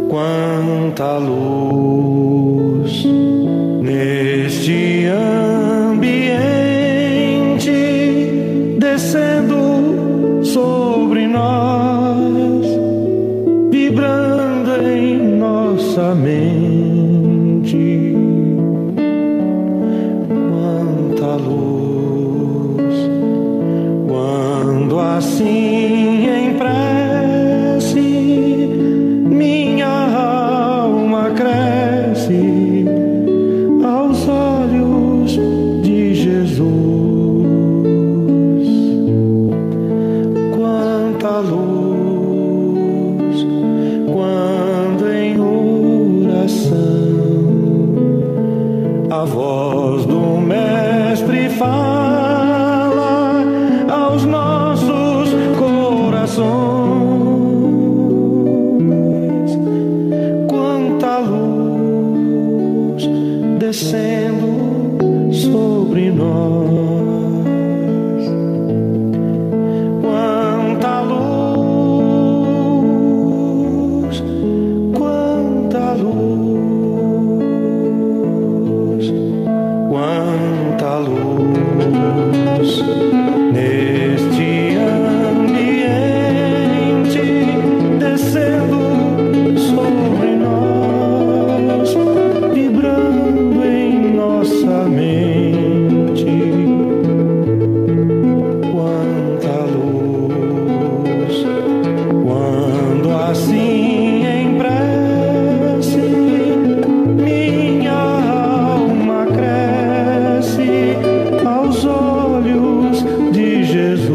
Quanta luz neste ambiente, descendo sobre nós, vibrando em nossa mente. Quanta luz, quando assim em prece minha alma cresce aos olhos de Jesus. Quanta luz, quando em oração a voz do Mestre fala aos nossos corações. Quanta luz descendo sobre nós. Quanta luz, quanta luz, quanta luz neste ambiente, descendo sobre nós, vibrando em nossa mente. Quanta luz, quando assim em prece minha alma cresce aos olhos de Jesus.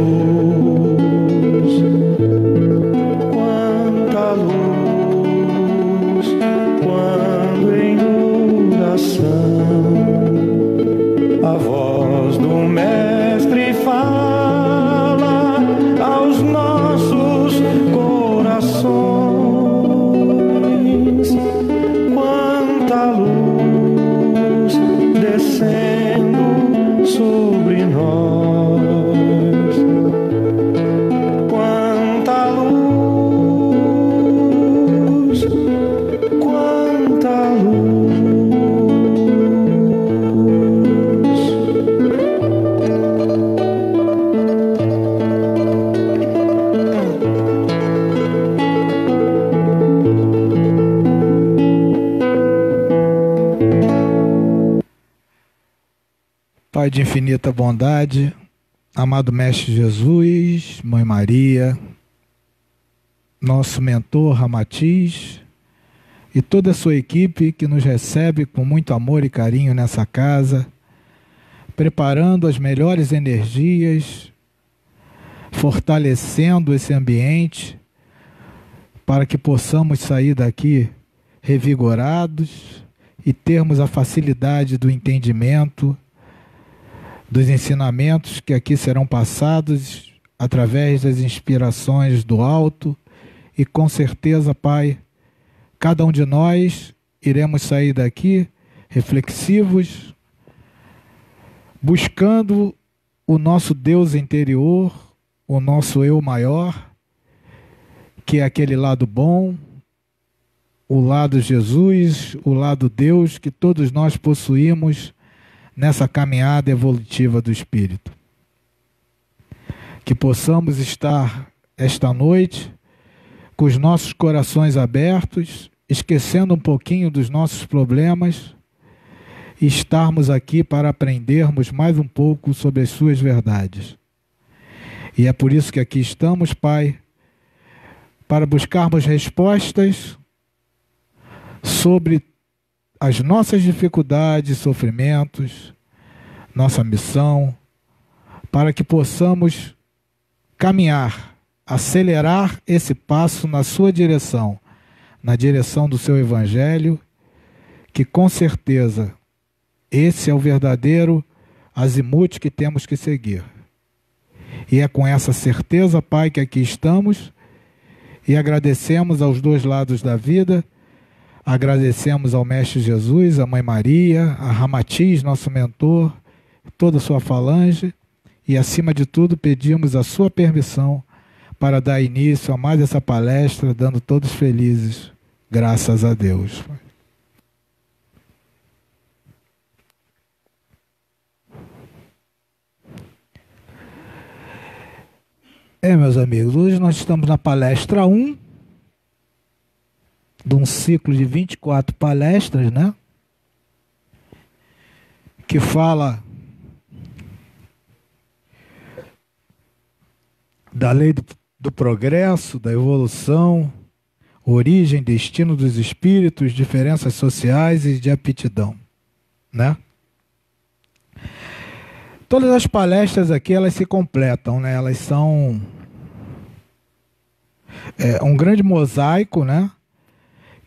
Quanta luz, quando em oração a voz do Mestre fala aos nossos corações. Quanta luz descendo sobre nós. Quanta luz, quanta luz. Pai de infinita bondade, amado Mestre Jesus, Mãe Maria, nosso mentor Ramatiz e toda a sua equipe que nos recebe com muito amor e carinho nessa casa, preparando as melhores energias, fortalecendo esse ambiente para que possamos sair daqui revigorados e termos a facilidade do entendimento dos ensinamentos que aqui serão passados através das inspirações do alto, e com certeza, Pai, cada um de nós iremos sair daqui reflexivos, buscando o nosso Deus interior, o nosso eu maior, que é aquele lado bom, o lado Jesus, o lado Deus que todos nós possuímos nessa caminhada evolutiva do Espírito. Que possamos estar esta noite com os nossos corações abertos, esquecendo um pouquinho dos nossos problemas e estarmos aqui para aprendermos mais um pouco sobre as suas verdades. E é por isso que aqui estamos, Pai, para buscarmos respostas sobre as nossas dificuldades e sofrimentos, nossa missão, para que possamos caminhar, acelerar esse passo na sua direção, na direção do seu Evangelho, que com certeza esse é o verdadeiro azimuth que temos que seguir. E é com essa certeza, Pai, que aqui estamos e agradecemos aos dois lados da vida. Agradecemos ao Mestre Jesus, à Mãe Maria, a Ramatiz, nosso mentor, toda a sua falange, e acima de tudo pedimos a sua permissão para dar início a mais essa palestra, dando todos felizes, graças a Deus. Meus amigos, hoje nós estamos na palestra 1, de um ciclo de 24 palestras, né? Que fala da lei do progresso, da evolução, origem, destino dos espíritos, diferenças sociais e de aptidão, né? Todas as palestras aqui, elas se completam, né? Elas são um grande mosaico, né?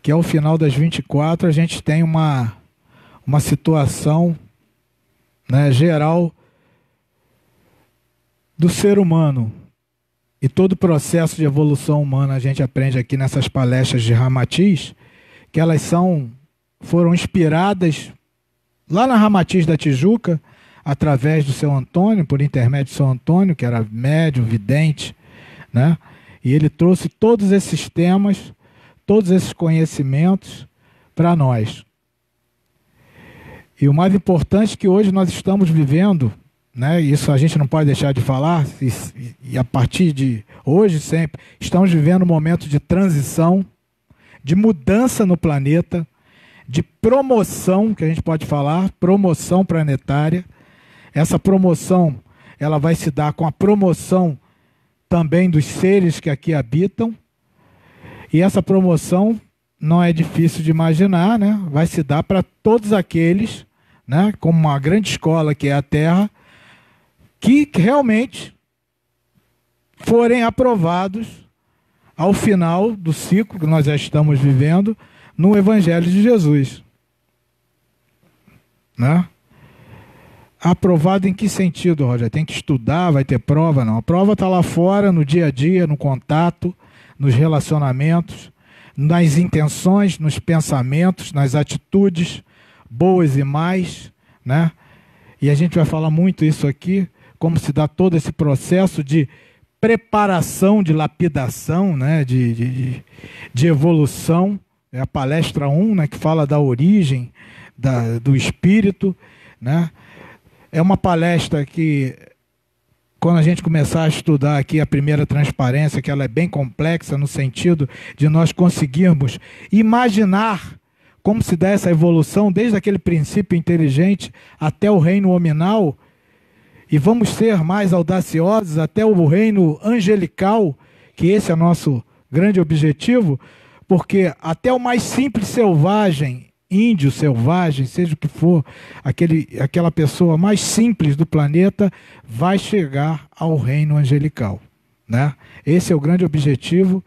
Que ao final das 24 a gente tem uma situação, né, geral do ser humano. E todo o processo de evolução humana a gente aprende aqui nessas palestras de Ramatiz, que elas foram inspiradas lá na Ramatiz da Tijuca, através do seu Antônio, por intermédio do seu Antônio, que era médium, vidente, né? E ele trouxe todos esses temas, todos esses conhecimentos para nós. E o mais importante é que hoje nós estamos vivendo, né, isso a gente não pode deixar de falar, e a partir de hoje sempre, estamos vivendo um momento de transição, de mudança no planeta, de promoção, que a gente pode falar, promoção planetária. Essa promoção, ela vai se dar com a promoção também dos seres que aqui habitam. E essa promoção não é difícil de imaginar, né? Vai se dar para todos aqueles, né, como uma grande escola que é a Terra, que realmente forem aprovados ao final do ciclo que nós já estamos vivendo no Evangelho de Jesus, né? Aprovado em que sentido, Roger? Tem que estudar, vai ter prova? Não. A prova está lá fora, no dia a dia, no contato, nos relacionamentos, nas intenções, nos pensamentos, nas atitudes, boas e más, né? E a gente vai falar muito isso aqui, como se dá todo esse processo de preparação, de lapidação, né? de evolução. É a palestra 1, né? Que fala da origem do espírito, né? É uma palestra que, quando a gente começar a estudar aqui a primeira transparência, que ela é bem complexa no sentido de nós conseguirmos imaginar como se dá essa evolução desde aquele princípio inteligente até o reino hominal, e vamos ser mais audaciosos até o reino angelical, que esse é nosso grande objetivo, porque até o mais simples selvagem, índio selvagem, seja o que for, aquela pessoa mais simples do planeta, vai chegar ao reino angelical, né? Esse é o grande objetivo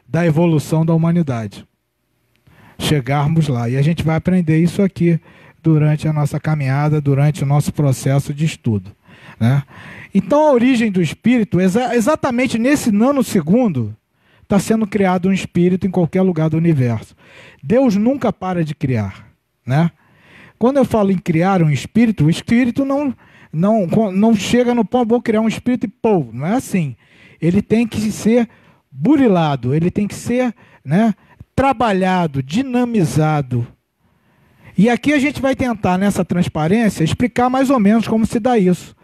da evolução da humanidade. Chegarmos lá. E a gente vai aprender isso aqui durante a nossa caminhada, durante o nosso processo de estudo, né? Então a origem do espírito, exatamente nesse nanosegundo, está sendo criado um espírito em qualquer lugar do universo. Deus nunca para de criar, né? Quando eu falo em criar um espírito, o espírito não chega no pão, vou criar um espírito e pô, não é assim. Ele tem que ser burilado, ele tem que ser, né, trabalhado, dinamizado. E aqui a gente vai tentar, nessa transparência, explicar mais ou menos como se dá isso.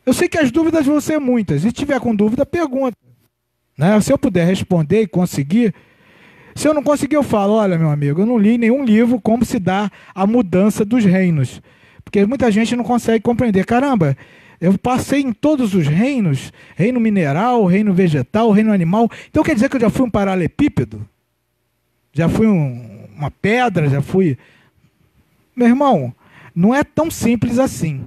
Eu sei que as dúvidas vão ser muitas. Se tiver com dúvida, pergunta, né? Se eu puder responder e conseguir. Se eu não conseguir, eu falo, olha, meu amigo, eu não li nenhum livro como se dá a mudança dos reinos. Porque muita gente não consegue compreender. Caramba, eu passei em todos os reinos, reino mineral, reino vegetal, reino animal. Então quer dizer que eu já fui um paralelepípedo? Já fui uma pedra? Já fui... Meu irmão, não é tão simples assim.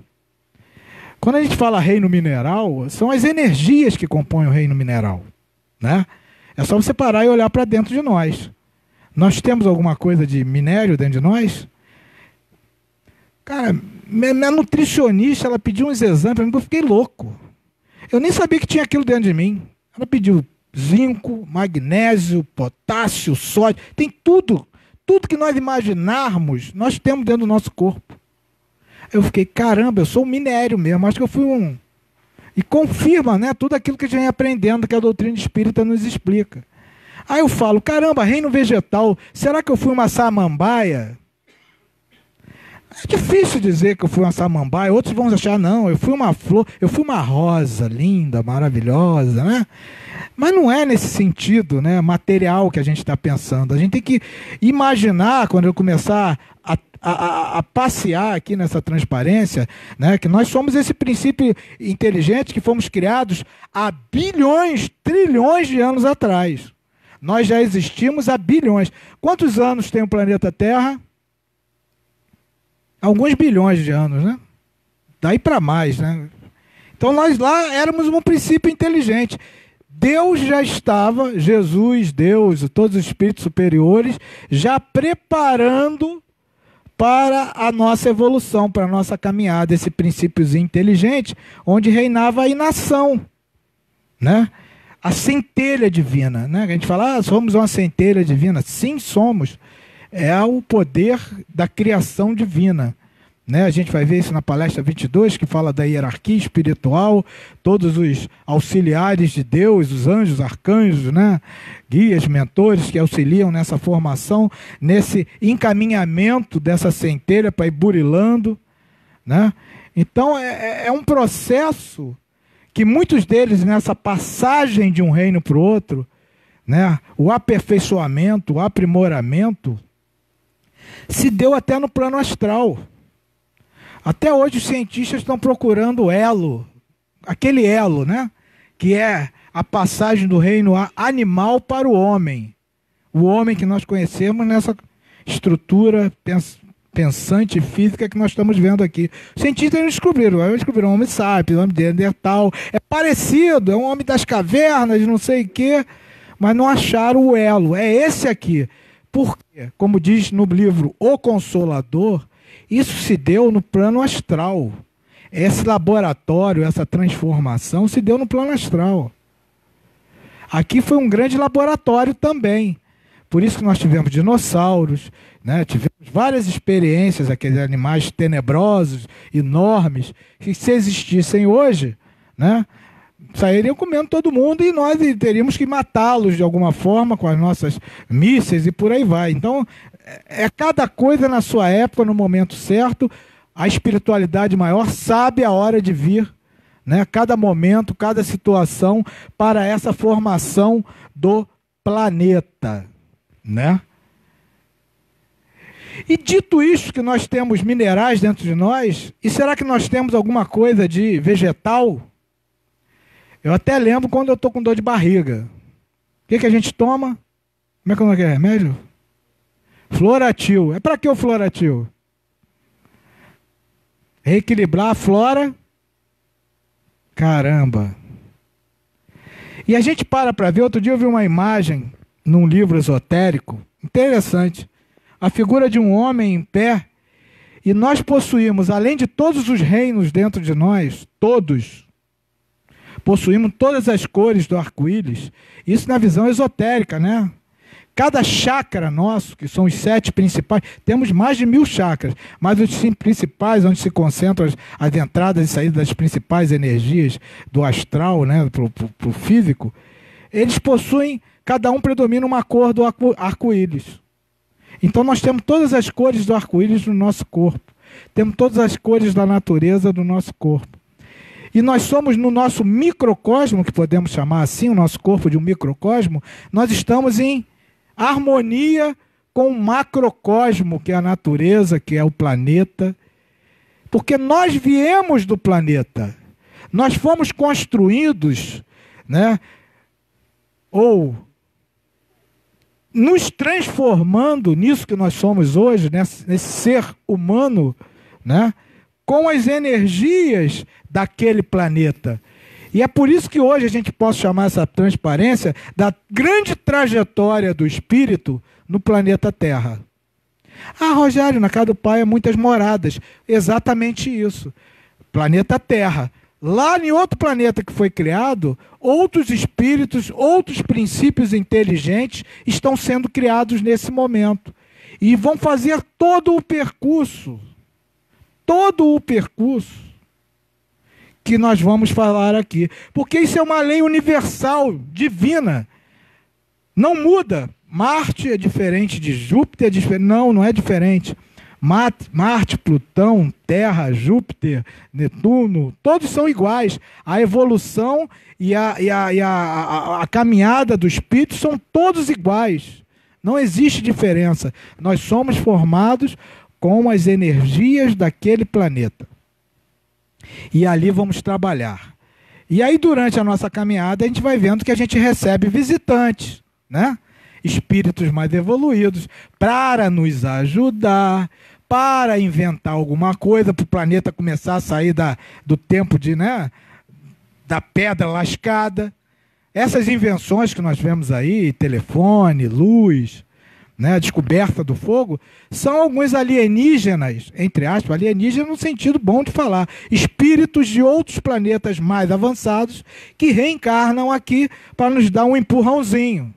Quando a gente fala reino mineral, são as energias que compõem o reino mineral, né? É só você parar e olhar para dentro de nós. Nós temos alguma coisa de minério dentro de nós? Cara, minha nutricionista, ela pediu uns exames para mim, eu fiquei louco. Eu nem sabia que tinha aquilo dentro de mim. Ela pediu zinco, magnésio, potássio, sódio, tem tudo. Tudo que nós imaginarmos, nós temos dentro do nosso corpo. Eu fiquei, caramba, eu sou um minério mesmo, acho que eu fui um... E confirma, né, tudo aquilo que a gente vem aprendendo, que a doutrina espírita nos explica. Aí eu falo, caramba, reino vegetal, será que eu fui uma samambaia? É difícil dizer que eu fui uma samambaia, outros vão achar, não, eu fui uma flor, eu fui uma rosa linda, maravilhosa, né? Mas não é nesse sentido, né, material que a gente está pensando. A gente tem que imaginar, quando eu começar a passear aqui nessa transparência, né, que nós somos esse princípio inteligente que fomos criados há bilhões, trilhões de anos atrás. Nós já existimos há bilhões. Quantos anos tem o planeta Terra? Alguns bilhões de anos, né? Daí para mais, né? Então nós lá éramos um princípio inteligente. Deus já estava, Jesus, Deus, todos os espíritos superiores, já preparando para a nossa evolução, para a nossa caminhada, esse princípiozinho inteligente, onde reinava a inação, né? A centelha divina, né? A gente fala, somos uma centelha divina. Sim, somos. É o poder da criação divina, né? A gente vai ver isso na palestra 22, que fala da hierarquia espiritual, todos os auxiliares de Deus, os anjos, arcanjos, né? Guias, mentores que auxiliam nessa formação, nesse encaminhamento dessa centelha para ir burilando, né? Então é um processo que muitos deles, nessa passagem de um reino para o outro, né? O aperfeiçoamento, o aprimoramento, se deu até no plano astral. Até hoje os cientistas estão procurando o elo, aquele elo, né? Que é a passagem do reino animal para o homem que nós conhecemos nessa estrutura pensante física que nós estamos vendo aqui. Os cientistas descobriram o Homo sapiens, o Homo neandertal, é parecido, é um homem das cavernas, não sei o quê, mas não acharam o elo, é esse aqui. Porque, como diz no livro O Consolador, isso se deu no plano astral. Esse laboratório, essa transformação se deu no plano astral. Aqui foi um grande laboratório também. Por isso que nós tivemos dinossauros, né? Tivemos várias experiências, aqueles animais tenebrosos, enormes, que se existissem hoje, né? Sairiam comendo todo mundo e nós teríamos que matá-los de alguma forma com as nossas mísseis e por aí vai. Então, é cada coisa na sua época, no momento certo. A espiritualidade maior sabe a hora de vir, né? Cada momento, cada situação para essa formação do planeta, né? E dito isso, que nós temos minerais dentro de nós, e será que nós temos alguma coisa de vegetal? Eu até lembro quando eu estou com dor de barriga. O que a gente toma? Como é que é o nome do remédio? Floratil. É para que o Floratil? Reequilibrar a flora. Caramba. E a gente para ver. Outro dia eu vi uma imagem num livro esotérico. Interessante. A figura de um homem em pé. E nós possuímos, além de todos os reinos dentro de nós, todos, possuímos todas as cores do arco-íris. Isso na visão esotérica, né? Cada chakra nosso, que são os 7 principais, temos mais de 1000 chakras, mas os 5 principais, onde se concentram as entradas e saídas das principais energias do astral, né, pro físico, eles possuem, cada um predomina uma cor do arco-íris. Então nós temos todas as cores do arco-íris no nosso corpo. Temos todas as cores da natureza do nosso corpo. E nós somos, no nosso microcosmo, que podemos chamar assim, o nosso corpo de um microcosmo, nós estamos em harmonia com o macrocosmo, que é a natureza, que é o planeta. Porque nós viemos do planeta. Nós fomos construídos, né? Ou nos transformando nisso que nós somos hoje, nesse ser humano, né? Com as energias daquele planeta. E é por isso que hoje a gente pode chamar essa transparência da grande trajetória do espírito no planeta Terra. Ah, Rogério, na casa do Pai há muitas moradas. Exatamente isso. Planeta Terra. Lá em outro planeta que foi criado, outros espíritos, outros princípios inteligentes estão sendo criados nesse momento. E vão fazer todo o percurso que nós vamos falar aqui. Porque isso é uma lei universal, divina. Não muda. Marte é diferente de Júpiter, é diferente. Não é diferente. Marte, Plutão, Terra, Júpiter, Netuno, todos são iguais. A evolução e a caminhada do espírito são todos iguais. Não existe diferença. Nós somos formados com as energias daquele planeta. E ali vamos trabalhar. E aí, durante a nossa caminhada, a gente vai vendo que a gente recebe visitantes, né? Espíritos mais evoluídos, para nos ajudar, para inventar alguma coisa, para o planeta começar a sair do tempo da pedra lascada. Essas invenções que nós vemos aí, telefone, luz, né, a descoberta do fogo, são alguns alienígenas, entre aspas, alienígenas no sentido bom de falar, espíritos de outros planetas mais avançados que reencarnam aqui para nos dar um empurrãozinho.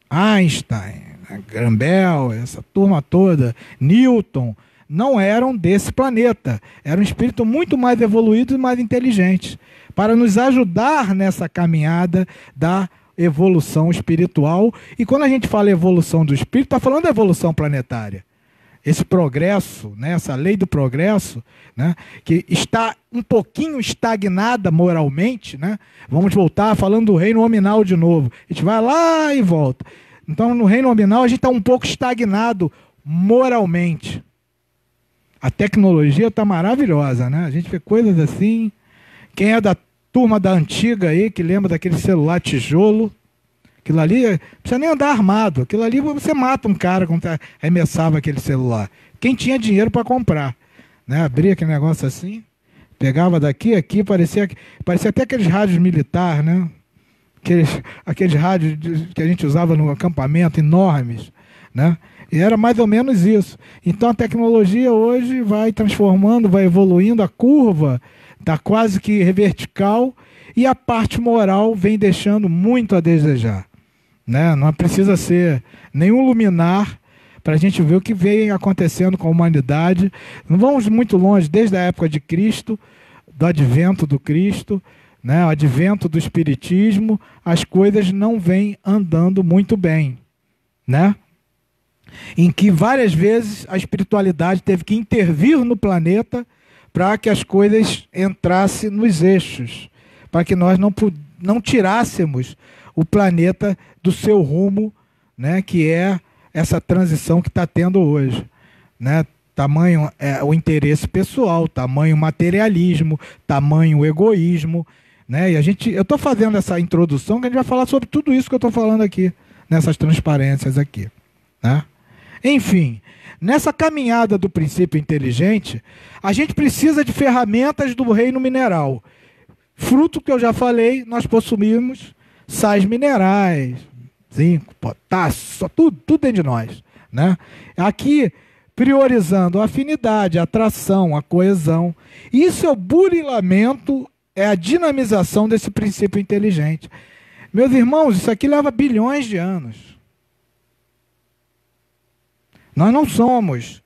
Einstein, Graham Bell, essa turma toda, Newton, não eram desse planeta. Eram espíritos muito mais evoluídos e mais inteligentes, para nos ajudar nessa caminhada da evolução espiritual. E quando a gente fala evolução do espírito, está falando da evolução planetária. Esse progresso, né, essa lei do progresso, né, que está um pouquinho estagnada moralmente, né? Vamos voltar falando do reino nominal de novo. A gente vai lá e volta. Então, no reino nominal, a gente está um pouco estagnado moralmente. A tecnologia está maravilhosa, né? A gente vê coisas assim. Quem é da turma da antiga aí, que lembra daquele celular tijolo, aquilo ali, não precisa nem andar armado. Aquilo ali você mata um cara quando arremessava aquele celular. Quem tinha dinheiro para comprar, né? Abria aquele negócio assim, pegava daqui, aqui, parecia até aqueles rádios militares, né? Aqueles rádios que a gente usava no acampamento, enormes, né? E era mais ou menos isso. Então a tecnologia hoje vai transformando, vai evoluindo, a curva está quase que vertical e a parte moral vem deixando muito a desejar, né? Não precisa ser nenhum luminar para a gente ver o que vem acontecendo com a humanidade. Não vamos muito longe, desde a época de Cristo, do advento do Cristo, né? O advento do Espiritismo, as coisas não vêm andando muito bem, né? Em que várias vezes a espiritualidade teve que intervir no planeta para que as coisas entrassem nos eixos, para que nós não tirássemos o planeta do seu rumo, né, que é essa transição que está tendo hoje, né? Tamanho o interesse pessoal, tamanho materialismo, tamanho egoísmo, né? E eu estou fazendo essa introdução que a gente vai falar sobre tudo isso que eu estou falando aqui, nessas transparências aqui, né? Enfim, nessa caminhada do princípio inteligente, a gente precisa de ferramentas do reino mineral. Fruto que eu já falei, nós possuímos sais minerais, zinco, potássio, tudo dentro de nós, né? Aqui, priorizando a afinidade, a atração, a coesão. Isso é o burilamento, é a dinamização desse princípio inteligente. Meus irmãos, isso aqui leva bilhões de anos. Nós não somos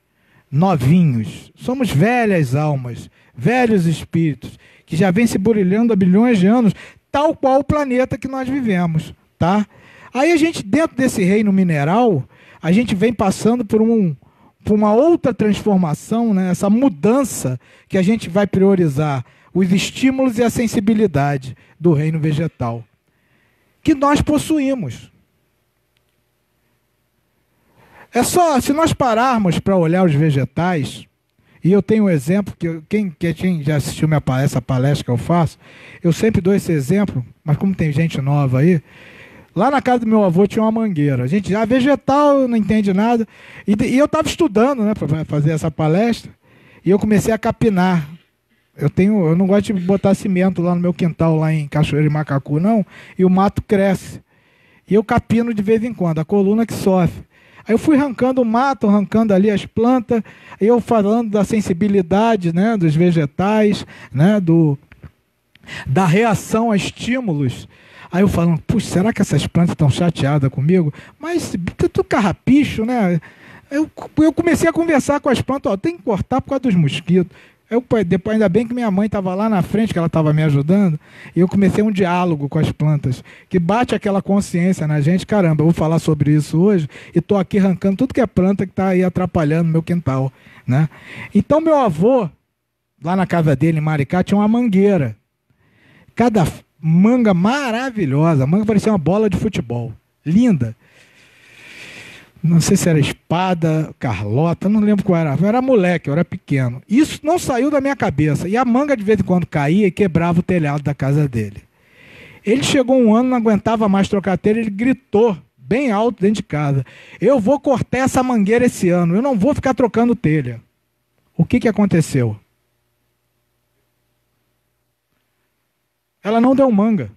novinhos, somos velhas almas, velhos espíritos, que já vêm se burilhando há bilhões de anos, tal qual o planeta que nós vivemos, tá? Aí a gente, dentro desse reino mineral, a gente vem passando por uma outra transformação, né? Essa mudança que a gente vai priorizar, os estímulos e a sensibilidade do reino vegetal, que nós possuímos. É só, se nós pararmos para olhar os vegetais, e eu tenho um exemplo, que quem já assistiu essa palestra que eu faço, eu sempre dou esse exemplo, mas como tem gente nova aí, lá na casa do meu avô tinha uma mangueira. A gente já vegetal, não entende nada. E eu estava estudando, né, para fazer essa palestra, e eu comecei a capinar. Eu não gosto de botar cimento lá no meu quintal, lá em Cachoeira de Macacu, não, e o mato cresce. E eu capino de vez em quando, a coluna que sofre. Aí eu fui arrancando o mato, arrancando ali as plantas, eu falando da sensibilidade, né, dos vegetais, né, da reação a estímulos. Aí eu falando, puxa, será que essas plantas estão chateadas comigo? Mas é tudo carrapicho, né? Eu comecei a conversar com as plantas, ó, tem que cortar por causa dos mosquitos. Depois, ainda bem que minha mãe estava lá na frente, que ela estava me ajudando, e eu comecei um diálogo com as plantas, que bate aquela consciência na gente, caramba, eu vou falar sobre isso hoje, e estou aqui arrancando tudo que é planta que está aí atrapalhando meu quintal, né? Então meu avô, lá na casa dele, em Maricá, tinha uma mangueira. Cada manga maravilhosa, a manga parecia uma bola de futebol, linda. Não sei se era espada, Carlota, não lembro qual era. Eu era moleque, eu era pequeno. Isso não saiu da minha cabeça. E a manga de vez em quando caía e quebrava o telhado da casa dele. Ele chegou um ano, não aguentava mais trocar telha, ele gritou bem alto dentro de casa: eu vou cortar essa mangueira esse ano, eu não vou ficar trocando telha. O que aconteceu? Ela não deu manga.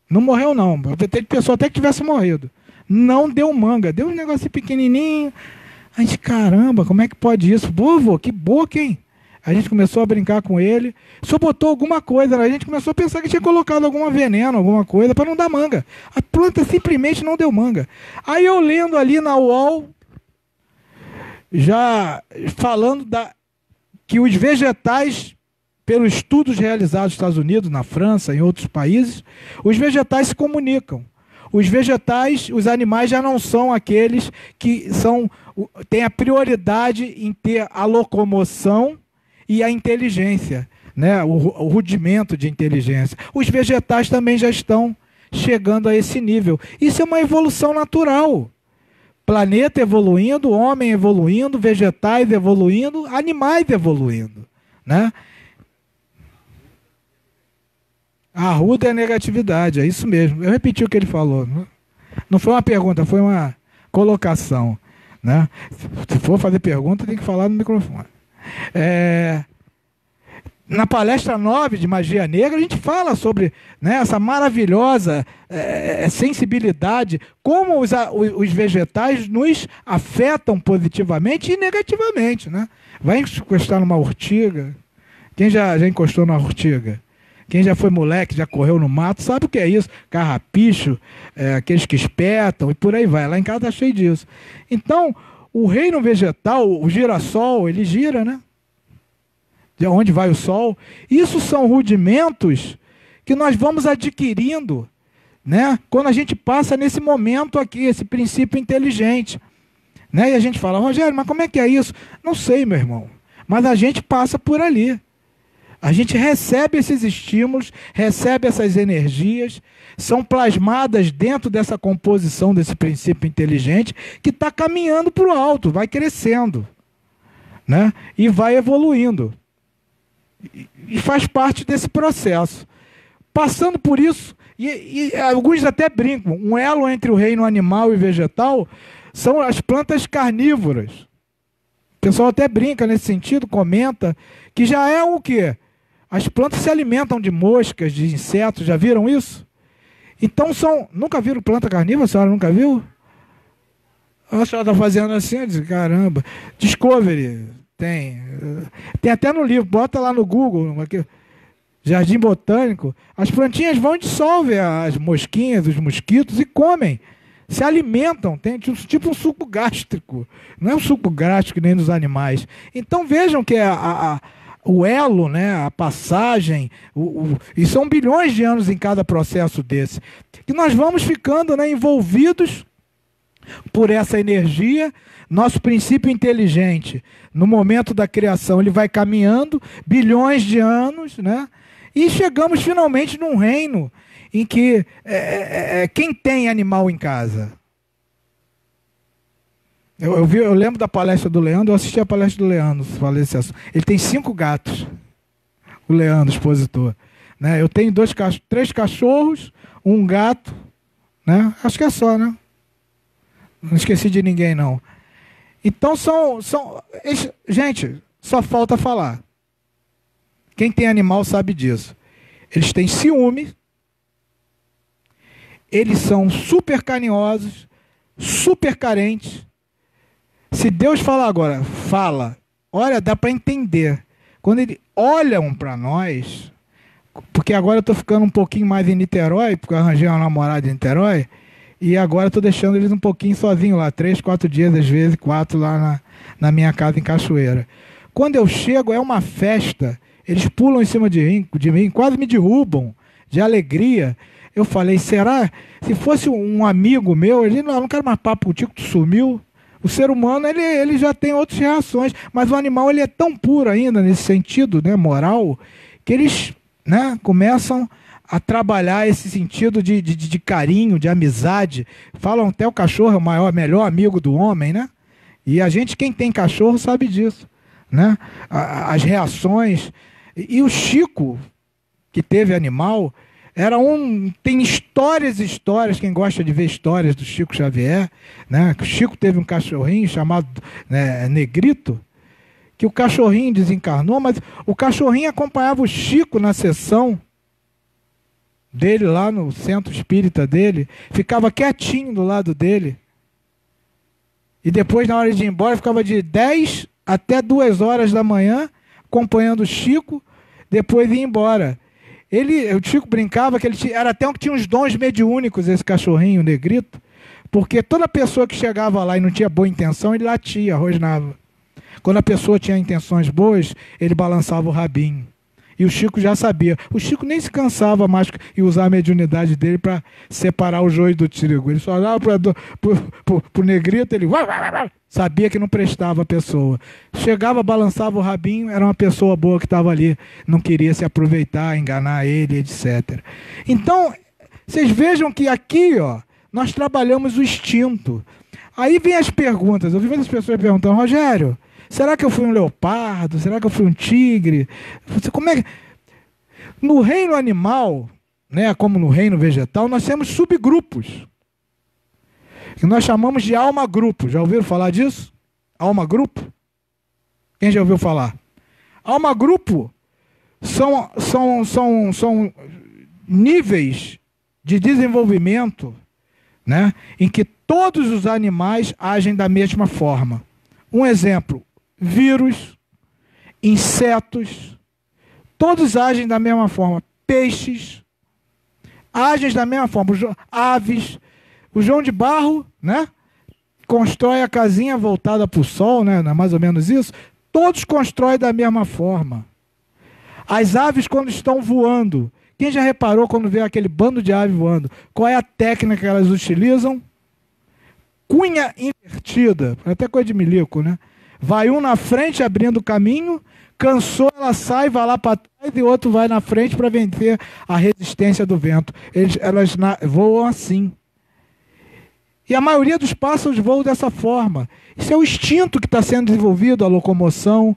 Não morreu não. Tem pessoa até que tivesse morrido. Não deu manga, deu um negocinho pequenininho. A gente, caramba, como é que pode isso? Vô, que boca, hein? A gente começou a brincar com ele. Só botou alguma coisa, a gente começou a pensar que tinha colocado algum veneno, alguma coisa, para não dar manga. A planta simplesmente não deu manga. Aí eu lendo ali na UOL, já falando que os vegetais, pelos estudos realizados nos Estados Unidos, na França, em outros países, os vegetais se comunicam. Os vegetais, os animais já não são aqueles que têm a prioridade em ter a locomoção e a inteligência, né? O rudimento de inteligência. Os vegetais também já estão chegando a esse nível. Isso é uma evolução natural. Planeta evoluindo, homem evoluindo, vegetais evoluindo, animais evoluindo, né? A arruda é a negatividade, é isso mesmo. Eu repeti o que ele falou. Não foi uma pergunta, foi uma colocação, né? Se for fazer pergunta, tem que falar no microfone. Na palestra 9 de Magia Negra, a gente fala sobre, né, essa maravilhosa sensibilidade, como os vegetais nos afetam positivamente e negativamente, né? Vai encostar numa urtiga? Quem já encostou na urtiga? Quem já foi moleque, já correu no mato, sabe o que é isso? Carrapicho, aqueles que espetam e por aí vai. Lá em casa está cheio disso. Então, o reino vegetal, o girassol, ele gira, né? De onde vai o sol. Isso são rudimentos que nós vamos adquirindo, né? Quando a gente passa nesse momento aqui, esse princípio inteligente, né? E a gente fala, Rogério, mas como é que é isso? Não sei, meu irmão. Mas a gente passa por ali. A gente recebe esses estímulos, recebe essas energias, são plasmadas dentro dessa composição desse princípio inteligente que está caminhando para o alto, vai crescendo, né? E vai evoluindo. E faz parte desse processo. Passando por isso, e alguns até brincam, um elo entre o reino animal e vegetal são as plantas carnívoras. O pessoal até brinca nesse sentido, comenta, que já é o quê? As plantas se alimentam de moscas, de insetos, já viram isso? Então nunca viram planta carnívora? A senhora nunca viu? A senhora está fazendo assim, eu disse, caramba. Discovery, tem até no livro, bota lá no Google, aqui, Jardim Botânico, as plantinhas vão e dissolvem as mosquinhas, os mosquitos e comem. Se alimentam, tem tipo um suco gástrico. Não é um suco gástrico nem dos animais. Então vejam que o elo, né, a passagem, e são bilhões de anos em cada processo desse, que nós vamos ficando, né, envolvidos por essa energia. Nosso princípio inteligente, no momento da criação, ele vai caminhando bilhões de anos, né, e chegamos finalmente num reino em que quem tem animal em casa? Eu lembro da palestra do Leandro, eu assisti a palestra do Leandro, falei esse assunto. Ele tem 5 gatos, o Leandro, expositor. Né? Eu tenho 3 cachorros, 1 gato, né? Acho que é só, né? Não esqueci de ninguém, não. Então gente, só falta falar. Quem tem animal sabe disso. Eles têm ciúme, eles são super carinhosos, super carentes. Se Deus falar agora, fala, olha, dá para entender. Quando eles olham para nós, porque agora eu tô ficando um pouquinho mais em Niterói, porque eu arranjei uma namorada em Niterói, e agora eu tô deixando eles um pouquinho sozinho lá, 3, 4 dias, às vezes 4 lá na minha casa em Cachoeira. Quando eu chego, é uma festa, eles pulam em cima de mim, quase me derrubam de alegria. Eu falei, será? Se fosse um amigo meu, ele não quero mais papo contigo, tu sumiu. O ser humano, ele já tem outras reações, mas o animal, ele é tão puro ainda, nesse sentido, né, moral, que eles, né, começam a trabalhar esse sentido de carinho, de amizade. Falam até o cachorro é o melhor amigo do homem, né? E a gente, quem tem cachorro, sabe disso, né? As reações. E o Chico, que teve animal, tem histórias, quem gosta de ver histórias do Chico Xavier, né? O Chico teve um cachorrinho chamado, né, Negrito, que o cachorrinho desencarnou, mas o cachorrinho acompanhava o Chico na sessão dele, lá no centro espírita dele, ficava quietinho do lado dele. E depois, na hora de ir embora, ficava de 10 até 2 horas da manhã, acompanhando o Chico, depois ia embora. O Chico brincava que era até um que tinha uns dons mediúnicos, esse cachorrinho, o Negrito, porque toda pessoa que chegava lá e não tinha boa intenção, ele latia, rosnava. Quando a pessoa tinha intenções boas, ele balançava o rabinho. E o Chico já sabia. O Chico nem se cansava mais de usar a mediunidade dele para separar o joio do trigo. Ele só olhava para o Negrito, ele sabia que não prestava a pessoa. Chegava, balançava o rabinho, era uma pessoa boa que estava ali, não queria se aproveitar, enganar ele, etc. Então, vocês vejam que aqui, ó, nós trabalhamos o instinto. Aí vem as perguntas. Eu vi muitas pessoas perguntando, Rogério, será que eu fui um leopardo? Será que eu fui um tigre? Como é que... No reino animal, né, como no reino vegetal, nós temos subgrupos, que nós chamamos de alma-grupo. Já ouviram falar disso? Alma-grupo? Quem já ouviu falar? Alma-grupo são níveis de desenvolvimento, né, em que todos os animais agem da mesma forma. Um exemplo, vírus, insetos, todos agem da mesma forma. Peixes agem da mesma forma. Aves. O João de Barro, né, constrói a casinha voltada para o sol, né, mais ou menos isso. Todos constroem da mesma forma. As aves, quando estão voando, quem já reparou quando vê aquele bando de aves voando? Qual é a técnica que elas utilizam? Cunha invertida, até coisa de milico, né? Vai um na frente abrindo o caminho, cansou, ela sai, vai lá para trás e outro vai na frente para vencer a resistência do vento. Elas voam assim. E a maioria dos pássaros voam dessa forma. Isso é o instinto que está sendo desenvolvido, a locomoção.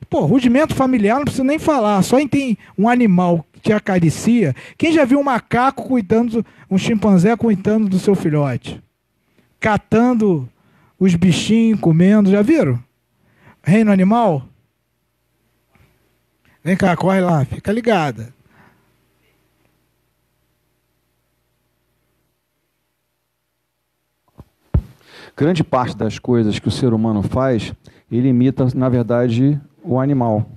Pô, rudimento familiar não precisa nem falar. Só em tem um animal que te acaricia. Quem já viu um macaco cuidando, um chimpanzé cuidando do seu filhote? Catando os bichinhos, comendo. Já viram? Reino animal? Vem cá, corre lá, fica ligada. Grande parte das coisas que o ser humano faz, ele imita, na verdade, o animal.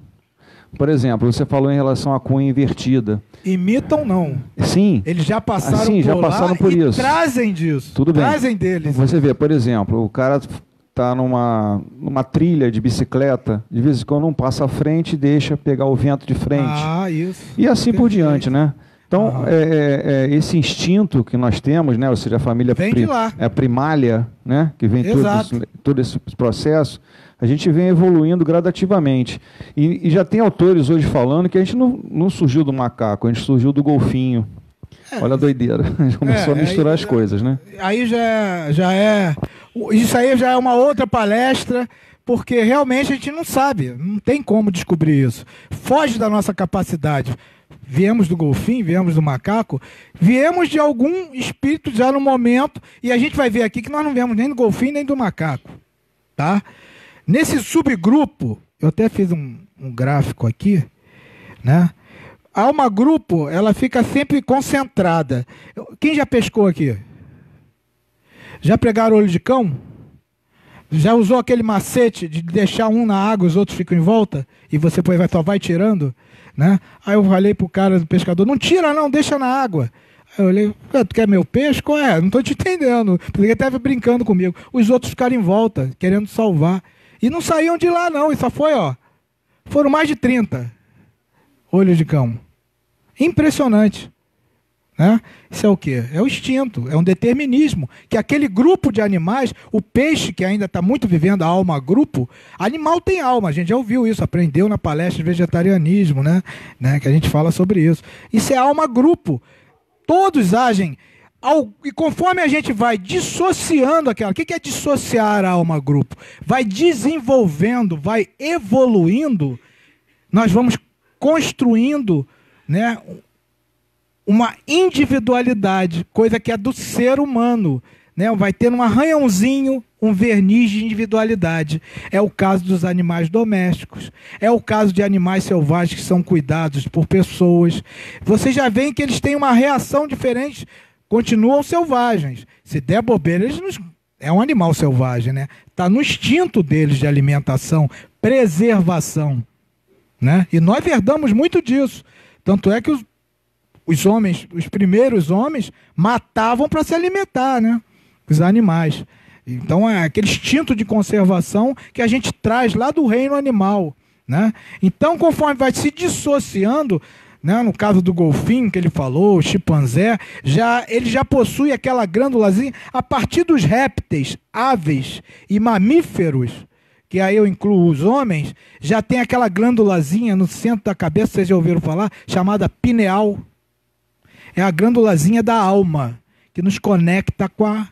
Por exemplo, você falou em relação à cunha invertida. Imitam não. Sim. Eles já passaram assim, já passaram por e isso. Trazem disso. Tudo bem. Trazem deles. Você vê, por exemplo, o cara está numa trilha de bicicleta, de vez em quando não passa à frente e deixa pegar o vento de frente. Ah, isso. E assim por diante, né? Então, Aham. esse instinto que nós temos, né? Ou seja, a família Vem de lá. primália, né? Que vem Exato. todo esse processo, a gente vem evoluindo gradativamente. E já tem autores hoje falando que a gente não surgiu do macaco, a gente surgiu do golfinho. Olha a doideira. A gente começou a misturar as coisas, né? Aí já é... Isso aí já é uma outra palestra, porque realmente a gente não sabe, não tem como descobrir isso. Foge da nossa capacidade. Viemos do golfinho, viemos do macaco, viemos de algum espírito já no momento, e a gente vai ver aqui que nós não viemos nem do golfinho nem do macaco, tá? Nesse subgrupo, eu até fiz um gráfico aqui, né? A alma grupo, ela fica sempre concentrada. Quem já pescou aqui? Já pegaram olho de cão? Já usou aquele macete de deixar um na água e os outros ficam em volta? E você só vai tirando? né? Aí eu falei pro cara do pescador, não tira não, deixa na água. Aí eu olhei, tu quer meu peixe? Qual é? Não estou te entendendo. Ele estava brincando comigo. Os outros ficaram em volta, querendo salvar. E não saíam de lá não, e só foi, ó. Foram mais de 30 olhos de cão. Impressionante. Né? Isso é o quê? É o instinto, é um determinismo. Que aquele grupo de animais, o peixe que ainda está muito vivendo a alma grupo, animal tem alma, a gente já ouviu isso, aprendeu na palestra de vegetarianismo, né? Que a gente fala sobre isso. Isso é alma grupo. Todos agem, e conforme a gente vai dissociando aquela... O que é dissociar a alma grupo? Vai desenvolvendo, vai evoluindo, nós vamos construindo, né, uma individualidade, coisa que é do ser humano, né? Vai ter um arranhãozinho, um verniz de individualidade. É o caso dos animais domésticos, é o caso de animais selvagens que são cuidados por pessoas. Vocês já veem que eles têm uma reação diferente, continuam selvagens. Se der bobeira, eles não... É um animal selvagem, né? Está no instinto deles de alimentação, preservação, né? E nós herdamos muito disso. Tanto é que os homens, os primeiros homens, matavam para se alimentar, né? Os animais. Então é aquele instinto de conservação que a gente traz lá do reino animal, né? Então, conforme vai se dissociando, né, no caso do golfinho que ele falou, o chimpanzé, ele já possui aquela glândulazinha a partir dos répteis, aves e mamíferos, que aí eu incluo os homens, já tem aquela glândulazinha no centro da cabeça, vocês já ouviram falar, chamada pineal. É a glândulazinha da alma, que nos conecta com a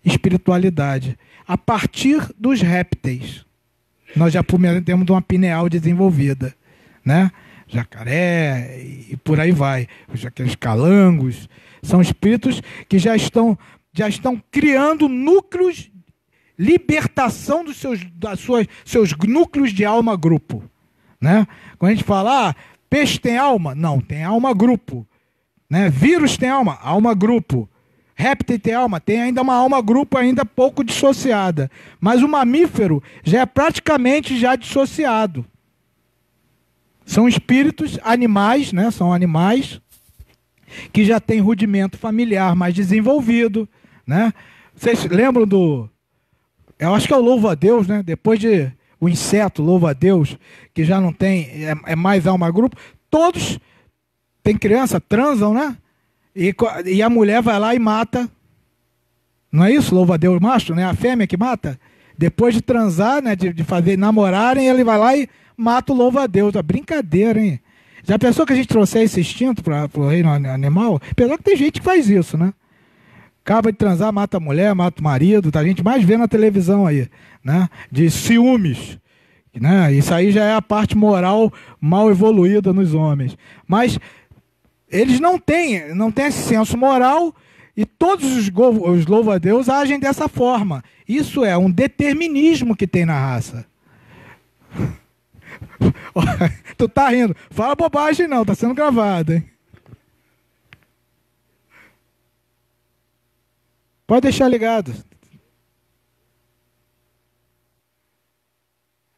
espiritualidade. A partir dos répteis, nós já temos uma pineal desenvolvida, né? Jacaré e por aí vai. Aqueles calangos são espíritos que já estão criando núcleos, libertação dos seus núcleos de alma grupo, né? Quando a gente fala, peixe tem alma? Não, tem alma grupo, né? Vírus tem alma? Alma grupo. Réptil tem alma? Tem ainda uma alma grupo ainda pouco dissociada. Mas o mamífero já é praticamente já dissociado. São espíritos, animais, né? São animais que já têm rudimento familiar mais desenvolvido, né? Vocês lembram do... Eu acho que é o louva-a-Deus, né? Depois de o inseto louva-a-Deus, que já não tem... É mais alma grupo. Todos... Tem criança, transam, né? E a mulher vai lá e mata. Não é isso? Louva-a-Deus macho, né? A fêmea que mata. Depois de transar, né? De fazer namorarem, ele vai lá e mata o louva-a-Deus. Brincadeira, hein? Já pensou que a gente trouxer esse instinto para o reino animal? Apesar que tem gente que faz isso, né? Acaba de transar, mata a mulher, mata o marido. Tá? A gente mais vê na televisão aí, né? De ciúmes. Né? Isso aí já é a parte moral mal evoluída nos homens. Mas... eles não têm esse senso moral e todos os louva-a-Deus agem dessa forma. Isso é um determinismo que tem na raça. Tu tá rindo. Fala bobagem não, tá sendo gravado, hein? Pode deixar ligado.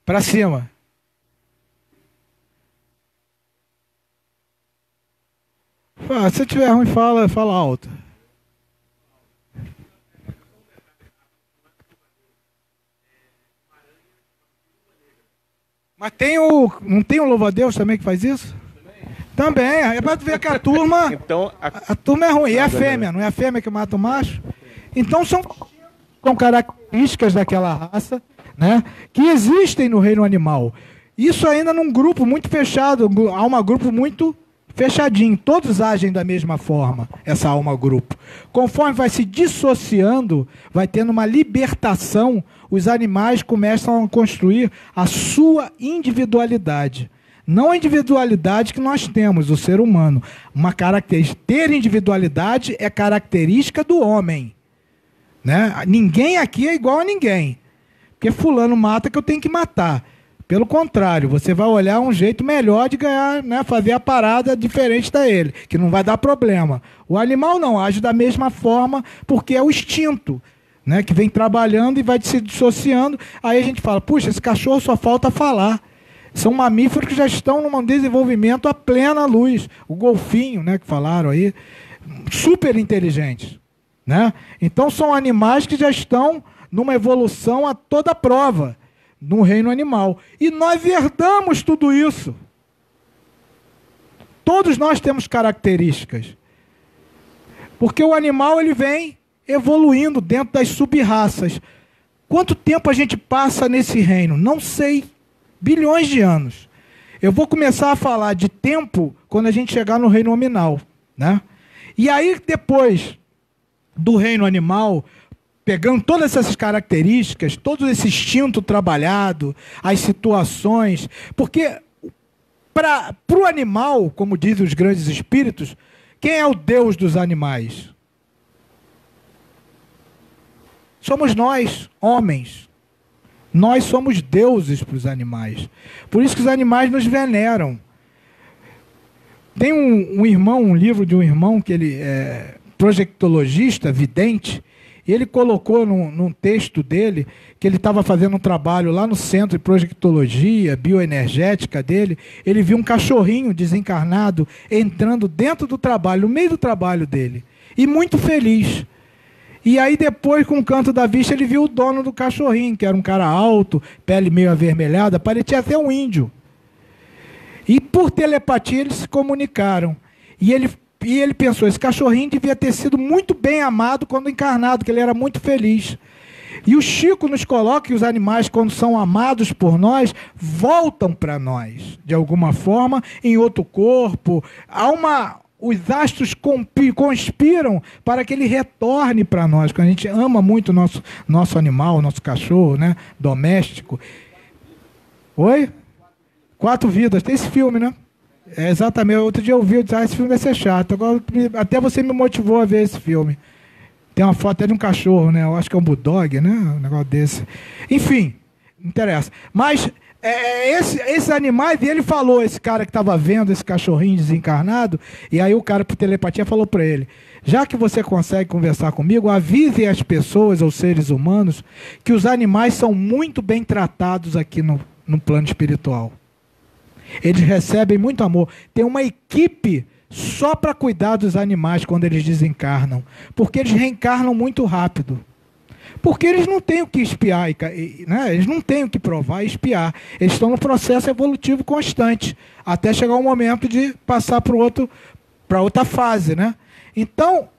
Para cima. Se tiver ruim, fala alto. Mas não tem o louva-a-Deus também que faz isso? Também. É para tu ver que a turma... Então, a turma é ruim. E a fêmea, não é a fêmea que mata o macho? Então são características daquela raça, né, que existem no reino animal. Isso ainda num grupo muito fechado, há um grupo muito... fechadinho, todos agem da mesma forma, essa alma grupo. Conforme vai se dissociando, vai tendo uma libertação, os animais começam a construir a sua individualidade. Não a individualidade que nós temos, o ser humano. Uma característica, ter individualidade é característica do homem. Né? Ninguém aqui é igual a ninguém. Porque fulano mata que eu tenho que matar. Pelo contrário, você vai olhar um jeito melhor de ganhar, né, fazer a parada diferente da ele, que não vai dar problema. O animal não, age da mesma forma, porque é o instinto, né, que vem trabalhando e vai se dissociando. Aí a gente fala, puxa, esse cachorro só falta falar. São mamíferos que já estão num desenvolvimento a plena luz. O golfinho, né, que falaram aí, super inteligentes, né? Então são animais que já estão numa evolução a toda prova no reino animal. E nós herdamos tudo isso. Todos nós temos características. Porque o animal ele vem evoluindo dentro das sub-raças. Quanto tempo a gente passa nesse reino? Não sei. Bilhões de anos. Eu vou começar a falar de tempo quando a gente chegar no reino nominal, né? E aí, depois do reino animal, pegando todas essas características, todo esse instinto trabalhado, as situações, porque para o animal, como dizem os grandes espíritos, quem é o Deus dos animais? Somos nós, homens. Nós somos deuses para os animais. Por isso que os animais nos veneram. Tem um livro de um irmão que ele é projectologista, vidente, e ele colocou num texto dele que ele estava fazendo um trabalho lá no centro de projectologia bioenergética dele. Ele viu um cachorrinho desencarnado entrando dentro do trabalho, no meio do trabalho dele, e muito feliz. E aí depois, com o canto da vista, ele viu o dono do cachorrinho, que era um cara alto, pele meio avermelhada, parecia até um índio. E por telepatia eles se comunicaram. E ele pensou, esse cachorrinho devia ter sido muito bem amado quando encarnado, que ele era muito feliz. E o Chico nos coloca que os animais, quando são amados por nós, voltam para nós, de alguma forma, em outro corpo. Os astros conspiram para que ele retorne para nós, quando a gente ama muito o nosso animal, nosso cachorro, né, doméstico. Oi? 4 vidas. Tem esse filme, né? É, exatamente. Outro dia eu vi, esse filme vai ser chato. Agora, até você me motivou a ver esse filme. Tem uma foto até de um cachorro, né? Eu acho que é um bulldog, né? Um negócio desse. Enfim, não interessa. Mas esses animais, e ele falou, esse cara que estava vendo esse cachorrinho desencarnado, e aí o cara por telepatia falou para ele, já que você consegue conversar comigo, avise as pessoas, ou seres humanos, que os animais são muito bem tratados aqui no plano espiritual. Eles recebem muito amor. Tem uma equipe só para cuidar dos animais quando eles desencarnam, porque eles reencarnam muito rápido. Porque eles não têm o que espiar, né? Eles não têm o que provar e espiar. Eles estão no processo evolutivo constante, até chegar o momento de passar para outra fase, né? Então,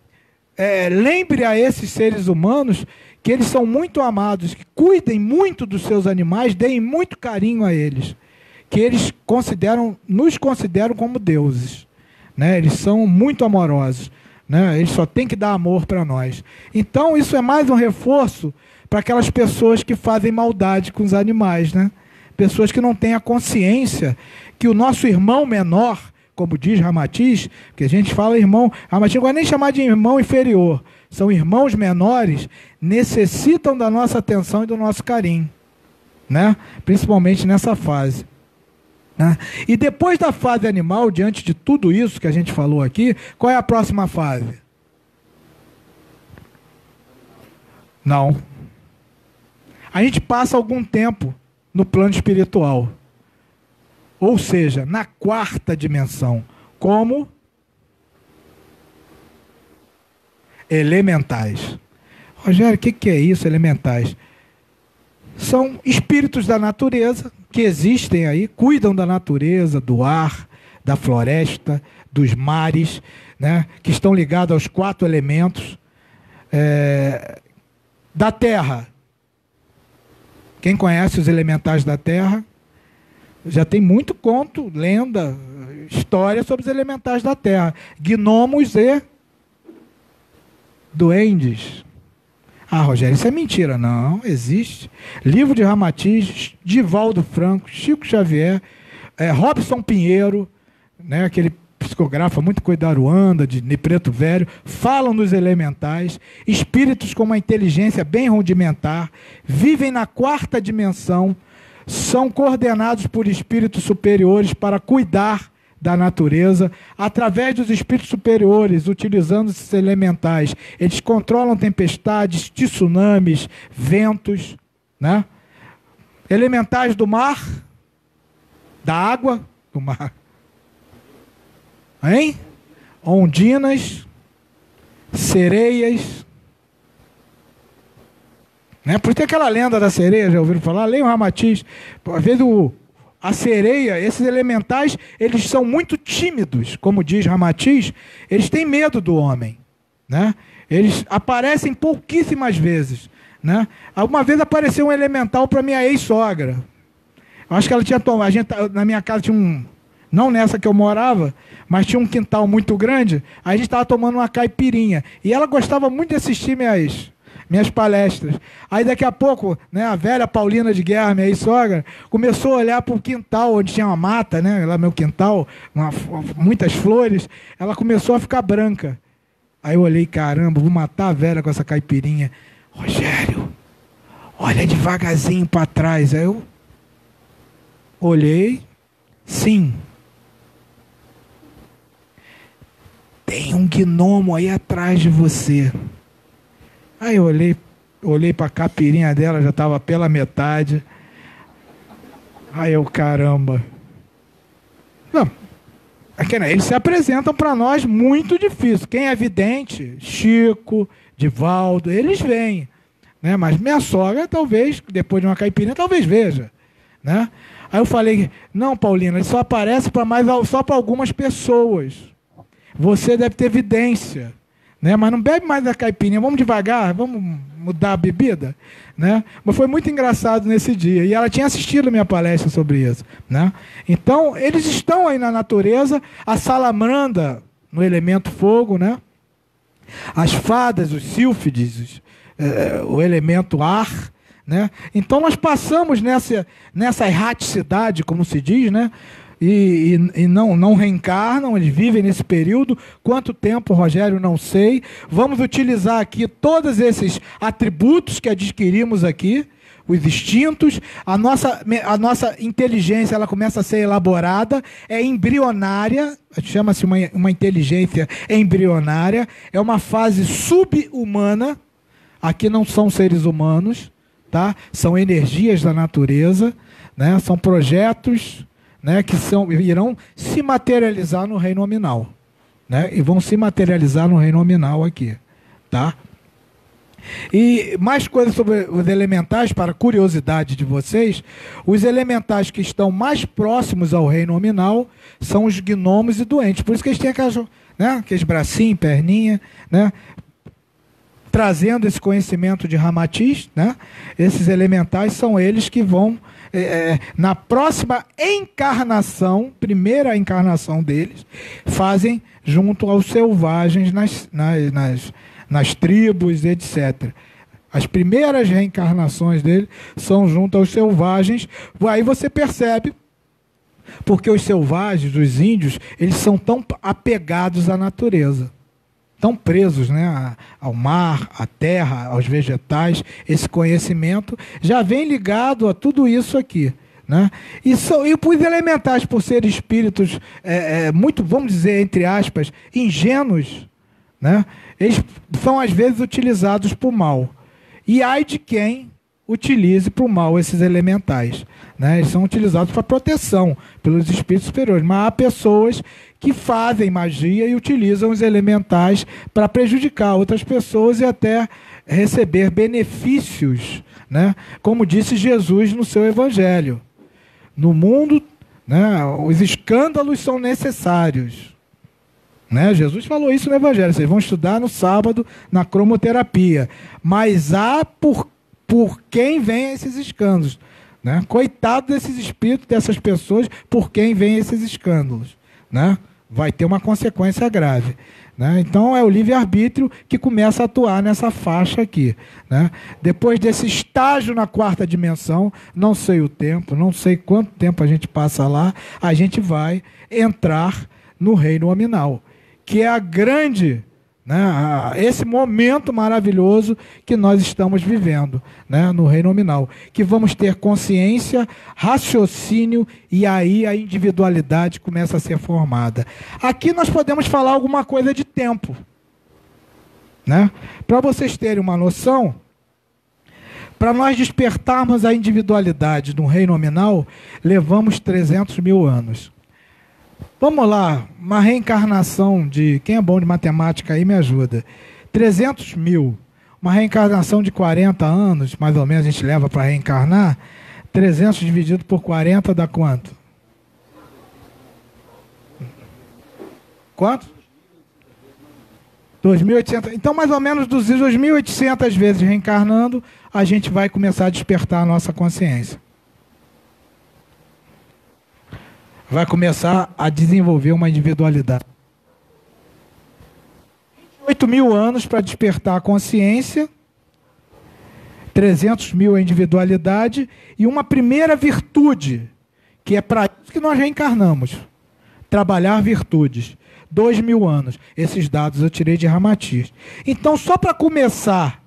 lembre a esses seres humanos que eles são muito amados, que cuidem muito dos seus animais, deem muito carinho a eles, que eles nos consideram como deuses, né? Eles são muito amorosos. Né? Eles só têm que dar amor para nós. Então isso é mais um reforço para aquelas pessoas que fazem maldade com os animais, né? Pessoas que não têm a consciência que o nosso irmão menor, como diz Ramatiz, que a gente fala irmão, Ramatiz não vai nem chamar de irmão inferior, são irmãos menores, necessitam da nossa atenção e do nosso carinho, né? Principalmente nessa fase. Né? E depois da fase animal, diante de tudo isso que a gente falou aqui, qual é a próxima fase? Não. A gente passa algum tempo no plano espiritual. Ou seja, na 4ª dimensão. Como elementais. Rogério, o que é isso, elementais? São espíritos da natureza que existem aí, cuidam da natureza, do ar, da floresta, dos mares, né, que estão ligados aos 4 elementos, da terra. Quem conhece os elementais da terra, já tem muito conto, lenda, história sobre os elementais da terra. Gnomos e duendes. Ah, Rogério, isso é mentira. Não, existe. Livro de Ramatiz, Divaldo Franco, Chico Xavier, Robson Pinheiro, né, aquele psicografa muito coisa da Aruanda, de Preto Velho, falam dos elementais, espíritos com uma inteligência bem rudimentar, vivem na 4ª dimensão, são coordenados por espíritos superiores para cuidar da natureza, através dos espíritos superiores, utilizando esses elementais. Eles controlam tempestades, tsunamis, ventos, né? Elementais do mar, da água, do mar. Hein? Ondinas, sereias. Né? Por isso tem aquela lenda da sereia, já ouviram falar? Leia o Ramatiz. Às vezes a sereia, esses elementais, eles são muito tímidos, como diz Ramatiz, eles têm medo do homem. Né? Eles aparecem pouquíssimas vezes. Né? Alguma vez apareceu um elemental para minha ex-sogra. Eu acho que ela tinha tomado. Na minha casa tinha um. Não nessa que eu morava, mas tinha um quintal muito grande. Aí a gente estava tomando uma caipirinha. E ela gostava muito de assistir minhas palestras. Aí daqui a pouco, né, a velha Paulina de Guerra, minha ex-sogra, começou a olhar para o quintal, onde tinha uma mata, né, lá meu quintal, muitas flores. Ela começou a ficar branca. Aí eu olhei, caramba, vou matar a velha com essa caipirinha. Rogério, olha devagarzinho para trás. Aí eu olhei, sim. Tem um gnomo aí atrás de você. Aí eu olhei para a caipirinha dela, já estava pela metade. Aí eu, caramba. Não, eles se apresentam para nós muito difícil. Quem é vidente, Chico, Divaldo, eles vêm. Né? Mas minha sogra, talvez, depois de uma caipirinha, talvez veja. Né? Aí eu falei, não, Paulina, ele só aparece só para algumas pessoas. Você deve ter evidência, né? Mas não bebe mais da caipirinha, vamos devagar, vamos mudar a bebida, né? Mas foi muito engraçado nesse dia, e ela tinha assistido a minha palestra sobre isso, né? Então, eles estão aí na natureza, a salamandra no elemento fogo, né? As fadas, os sílfides, o elemento ar, né? Então, nós passamos nessa erraticidade, como se diz, né? E não reencarnam, eles vivem nesse período. Quanto tempo, Rogério, não sei. Vamos utilizar aqui todos esses atributos que adquirimos aqui, os instintos. A nossa inteligência, ela começa a ser elaborada, é embrionária, chama-se uma inteligência embrionária, é uma fase subhumana. Aqui não são seres humanos, tá? São energias da natureza, né? São projetos, né, que irão se materializar no reino nominal, né, e vão se materializar no reino nominal aqui, tá? E mais coisas sobre os elementais, para curiosidade de vocês, os elementais que estão mais próximos ao reino nominal são os gnomos e doentes, por isso que eles têm aqueles bracinhos, perninha, né, trazendo esse conhecimento de Ramatiz, né, esses elementais são eles que vão na próxima encarnação, primeira encarnação deles, fazem junto aos selvagens nas tribos, etc. As primeiras reencarnações deles são junto aos selvagens. Aí você percebe porque os selvagens, os índios, eles são tão apegados à natureza, tão presos, né, ao mar, à terra, aos vegetais. Esse conhecimento já vem ligado a tudo isso aqui, né? E os elementais, por serem espíritos muito, vamos dizer, entre aspas, ingênuos, né, eles são às vezes utilizados para o mal. E ai de quem utilize para o mal esses elementais, né? Eles são utilizados para proteção pelos espíritos superiores, mas há pessoas que fazem magia e utilizam os elementais para prejudicar outras pessoas e até receber benefícios, né? Como disse Jesus no seu evangelho. No mundo, né, os escândalos são necessários, né? Jesus falou isso no evangelho. Vocês vão estudar no sábado na cromoterapia, mas há por quem vem esses escândalos, né? Coitado desses espíritos, dessas pessoas, por quem vem esses escândalos, né? Vai ter uma consequência grave, né? Então é o livre-arbítrio que começa a atuar nessa faixa aqui, né? Depois desse estágio na quarta dimensão, não sei o tempo, não sei quanto tempo a gente passa lá, a gente vai entrar no reino nominal, que é a grande, né, esse momento maravilhoso que nós estamos vivendo, né, no reino nominal, que vamos ter consciência, raciocínio, e aí a individualidade começa a ser formada. Aqui nós podemos falar alguma coisa de tempo, né? Para vocês terem uma noção, Para nós despertarmos a individualidade no reino nominal, levamos 300 mil anos. Vamos lá, uma reencarnação de... Quem é bom de matemática aí me ajuda. 300 mil. Uma reencarnação de 40 anos, mais ou menos, a gente leva para reencarnar. 300 dividido por 40 dá quanto? Quanto? 2.800. Então, mais ou menos 2.800 vezes reencarnando, a gente vai começar a despertar a nossa consciência. Vai começar a desenvolver uma individualidade. 28 mil anos para despertar a consciência, 300 mil a individualidade e uma primeira virtude, que é para isso que nós reencarnamos. Trabalhar virtudes. 2.000 anos. Esses dados eu tirei de Ramatiz. Então, só para começar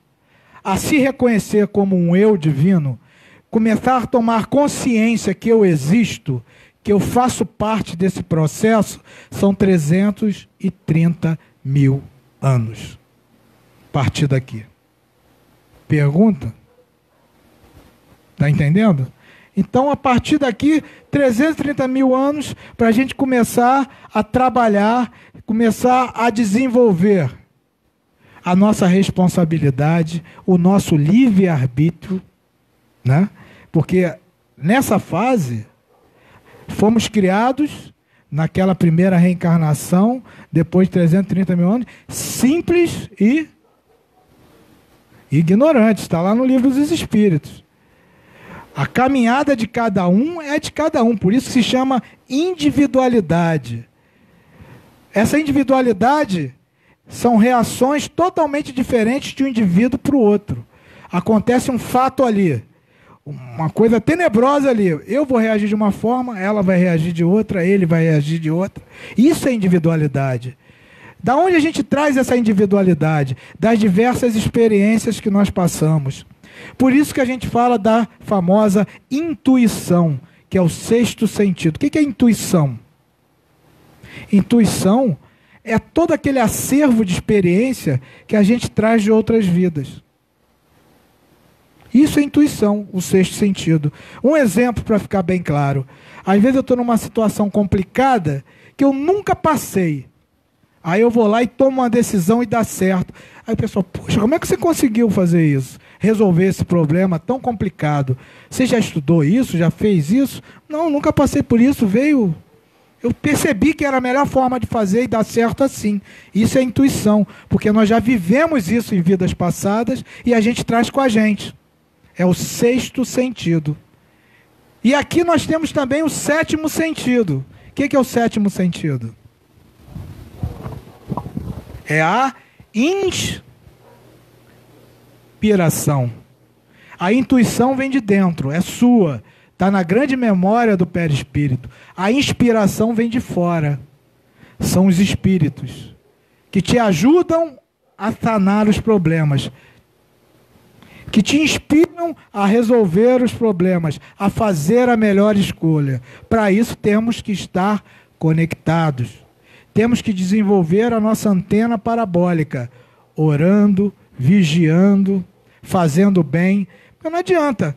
a se reconhecer como um eu divino, começar a tomar consciência que eu existo, que eu faço parte desse processo, são 330 mil anos. A partir daqui. Pergunta? Está entendendo? Então, a partir daqui, 330 mil anos para a gente começar a trabalhar, começar a desenvolver a nossa responsabilidade, o nosso livre-arbítrio, né? Porque nessa fase, fomos criados naquela primeira reencarnação, depois de 330 mil anos, simples e ignorantes. Está lá no Livro dos Espíritos. A caminhada de cada um é de cada um, por isso se chama individualidade. Essa individualidade são reações totalmente diferentes de um indivíduo para o outro. Acontece um fato ali, uma coisa tenebrosa ali. Eu vou reagir de uma forma, ela vai reagir de outra, ele vai reagir de outra. Isso é individualidade. Da onde a gente traz essa individualidade? Das diversas experiências que nós passamos. Por isso que a gente fala da famosa intuição, que é o sexto sentido. O que é intuição? Intuição é todo aquele acervo de experiência que a gente traz de outras vidas. Isso é intuição, o sexto sentido. Um exemplo para ficar bem claro. Às vezes eu estou numa situação complicada que eu nunca passei. Aí eu vou lá e tomo uma decisão e dá certo. Aí o pessoal, poxa, como é que você conseguiu fazer isso? Resolver esse problema tão complicado? Você já estudou isso? Já fez isso? Não, nunca passei por isso. Veio... Eu percebi que era a melhor forma de fazer e dar certo assim. Isso é intuição, porque nós já vivemos isso em vidas passadas e a gente traz com a gente. É o sexto sentido. E aqui nós temos também o sétimo sentido. O que é o sétimo sentido? É a inspiração. A intuição vem de dentro, é sua. Está na grande memória do perispírito. A inspiração vem de fora. São os espíritos que te ajudam a sanar os problemas, que te inspiram a resolver os problemas, a fazer a melhor escolha. Para isso temos que estar conectados. Temos que desenvolver a nossa antena parabólica, orando, vigiando, fazendo bem. Porque não adianta.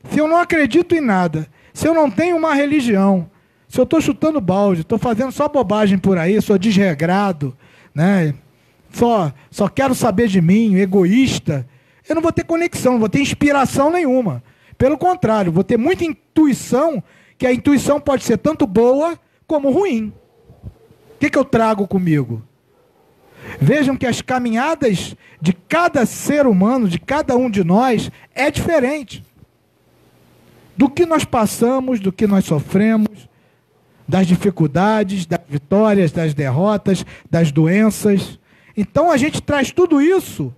Se eu não acredito em nada, se eu não tenho uma religião, se eu estou chutando balde, estou fazendo só bobagem por aí, sou desregrado, né? Só quero saber de mim, egoísta, eu não vou ter conexão, não vou ter inspiração nenhuma. Pelo contrário, vou ter muita intuição, que a intuição pode ser tanto boa como ruim. O que eu trago comigo? Vejam que as caminhadas de cada ser humano, de cada um de nós, é diferente. Do que nós passamos, do que nós sofremos, das dificuldades, das vitórias, das derrotas, das doenças. Então a gente traz tudo isso.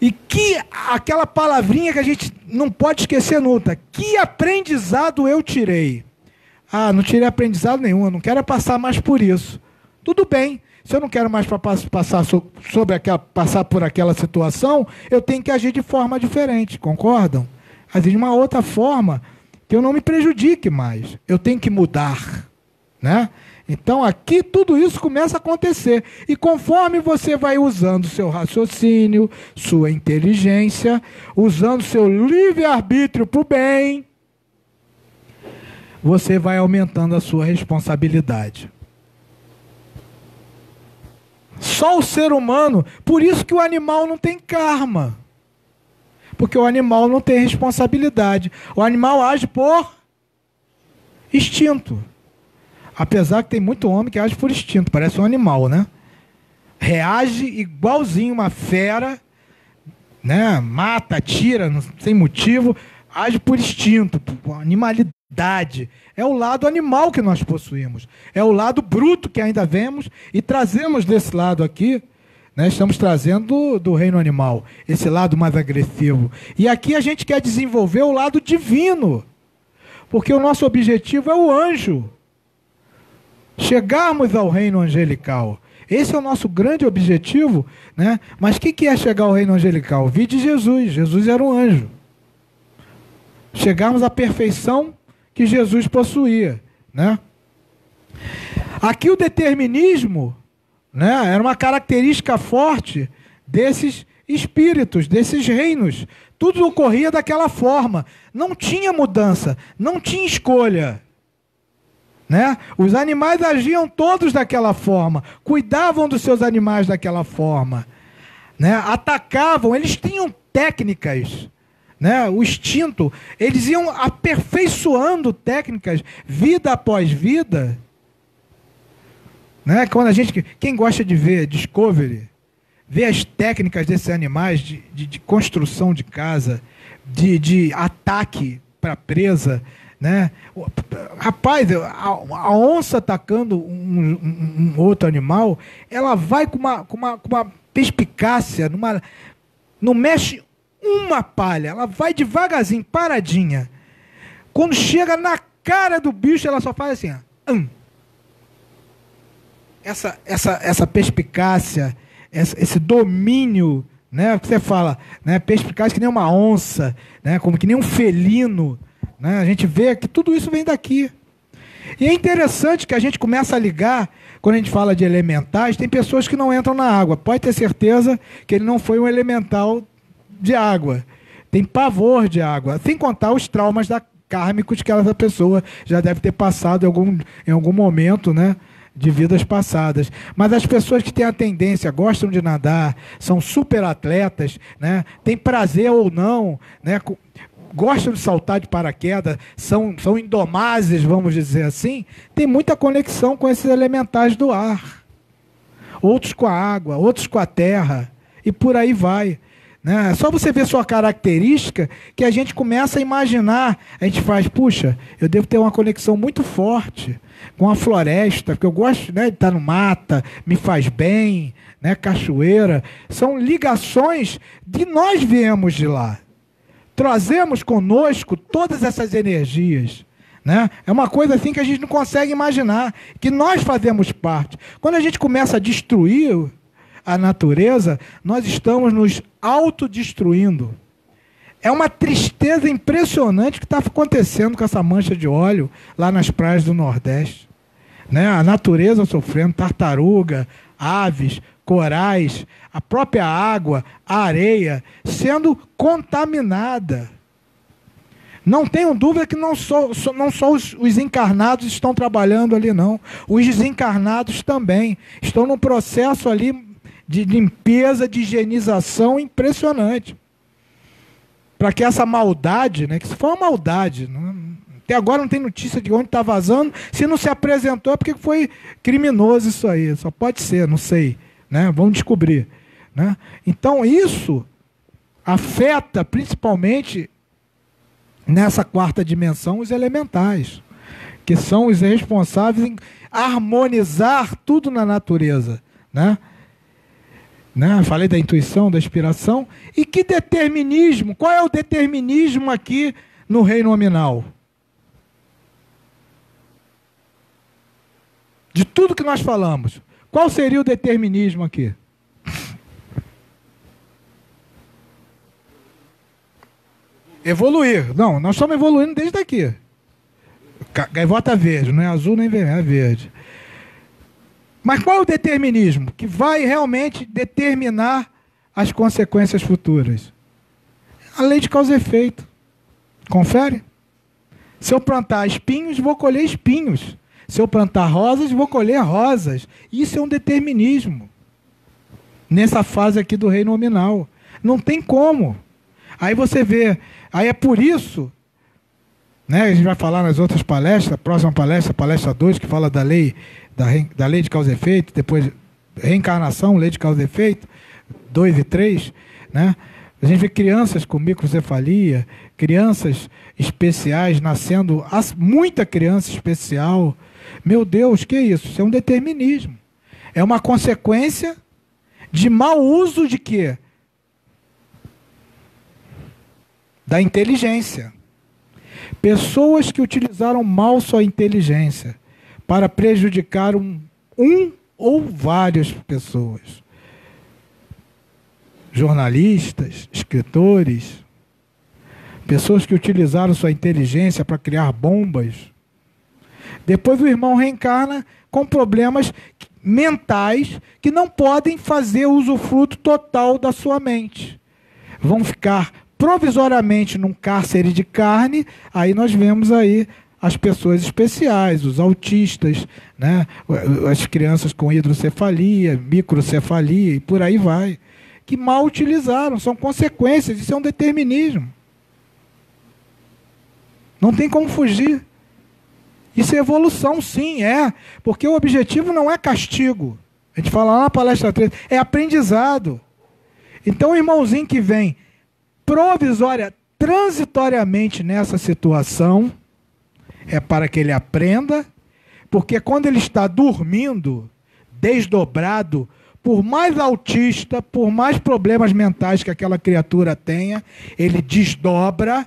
E que aquela palavrinha que a gente não pode esquecer nunca. Que aprendizado eu tirei? Ah, não tirei aprendizado nenhum, eu não quero passar mais por isso. Tudo bem, se eu não quero mais passar por aquela situação, eu tenho que agir de forma diferente, concordam? Agir de uma outra forma que eu não me prejudique mais. Eu tenho que mudar, né? Então aqui tudo isso começa a acontecer. E conforme você vai usando seu raciocínio, sua inteligência, usando seu livre-arbítrio para o bem, você vai aumentando a sua responsabilidade. Só o ser humano, por isso que o animal não tem karma. Porque o animal não tem responsabilidade. O animal age por instinto. Apesar que tem muito homem que age por instinto, parece um animal, né? Reage igualzinho uma fera, né? Mata, atira, sem motivo, age por instinto, por animalidade. É o lado animal que nós possuímos. É o lado bruto que ainda vemos e trazemos desse lado aqui, né? Estamos trazendo do reino animal, esse lado mais agressivo. E aqui a gente quer desenvolver o lado divino, porque o nosso objetivo é o anjo. Chegarmos ao reino angelical. Esse é o nosso grande objetivo, né? Mas o que é chegar ao reino angelical? Vide Jesus. Jesus era um anjo. Chegarmos à perfeição que Jesus possuía, né? Aqui o determinismo, né, era uma característica forte desses espíritos, desses reinos. Tudo ocorria daquela forma. Não tinha mudança, não tinha escolha. Né? Os animais agiam todos daquela forma, cuidavam dos seus animais daquela forma, né? Atacavam, eles tinham técnicas, né? O instinto, eles iam aperfeiçoando técnicas, vida após vida, né? Quando quem gosta de ver Discovery, vê as técnicas desses animais de construção de casa, de ataque para presa, né? Rapaz, a onça atacando um outro animal, ela vai com uma perspicácia, não mexe uma palha, ela vai devagarzinho, paradinha. Quando chega na cara do bicho, ela só faz assim, ó. Essa perspicácia, esse domínio, né? Você fala, né? Perspicácia que nem uma onça, né? Como que nem um felino. Né? A gente vê que tudo isso vem daqui. E é interessante que a gente começa a ligar, quando a gente fala de elementais, tem pessoas que não entram na água. Pode ter certeza que ele não foi um elemental de água. Tem pavor de água. Sem contar os traumas kármicos que essa pessoa já deve ter passado em algum momento, né, de vidas passadas. Mas as pessoas que têm a tendência, gostam de nadar, são super atletas, né, têm prazer ou não, né, gostam de saltar de paraquedas, são indomáveis, vamos dizer assim, tem muita conexão com esses elementais do ar. Outros com a água, outros com a terra, e por aí vai. Né? É só você ver sua característica que a gente começa a imaginar, a gente faz, puxa, eu devo ter uma conexão muito forte com a floresta, porque eu gosto, né, de estar no mata, me faz bem, né, cachoeira, são ligações de nós viemos de lá. Trazemos conosco todas essas energias, né? É uma coisa assim que a gente não consegue imaginar, que nós fazemos parte. Quando a gente começa a destruir a natureza, nós estamos nos autodestruindo. É uma tristeza impressionante que está acontecendo com essa mancha de óleo lá nas praias do Nordeste. Né? A natureza sofrendo, tartaruga, aves, corais, a própria água, a areia, sendo contaminada. Não tenho dúvida que não só os encarnados estão trabalhando ali, não. Os desencarnados também estão num processo ali de limpeza, de higienização impressionante. Para que essa maldade, né, que se for uma maldade, até agora não tem notícia de onde está vazando, se não se apresentou é porque foi criminoso isso aí, só pode ser, não sei. Né? Vamos descobrir. Né? Então isso afeta principalmente nessa quarta dimensão os elementais, que são os responsáveis em harmonizar tudo na natureza. Né? Falei da intuição, da inspiração. E que determinismo? Qual é o determinismo aqui no reino nominal? De tudo que nós falamos, qual seria o determinismo aqui? Evoluir. Não, nós estamos evoluindo desde aqui. Gaivota verde, não é azul nem vermelho, é verde. Mas qual é o determinismo? Que vai realmente determinar as consequências futuras? A lei de causa e efeito. Confere? Se eu plantar espinhos, vou colher espinhos. Se eu plantar rosas, vou colher rosas. Isso é um determinismo. Nessa fase aqui do reino nominal. Não tem como. Aí você vê, aí é por isso, né, a gente vai falar nas outras palestras, a próxima palestra, palestra 2, que fala da lei de causa e efeito, depois reencarnação, lei de causa e efeito, 2 e 3, né? A gente vê crianças com microcefalia, crianças especiais nascendo, muita criança especial. Meu Deus, que é isso? Isso é um determinismo. É uma consequência de mau uso de quê? Da inteligência. Pessoas que utilizaram mal sua inteligência para prejudicar um ou várias pessoas. Jornalistas, escritores, pessoas que utilizaram sua inteligência para criar bombas. Depois o irmão reencarna com problemas mentais que não podem fazer usufruto total da sua mente. Vão ficar provisoriamente num cárcere de carne. Aí nós vemos aí as pessoas especiais, os autistas, né? As crianças com hidrocefalia, microcefalia e por aí vai, que mal utilizaram, são consequências, isso é um determinismo. Não tem como fugir. Isso é evolução, sim, é. Porque o objetivo não é castigo. A gente fala lá na palestra 3, é aprendizado. Então o irmãozinho que vem transitoriamente nessa situação, é para que ele aprenda, porque quando ele está dormindo, desdobrado, por mais autista, por mais problemas mentais que aquela criatura tenha, ele desdobra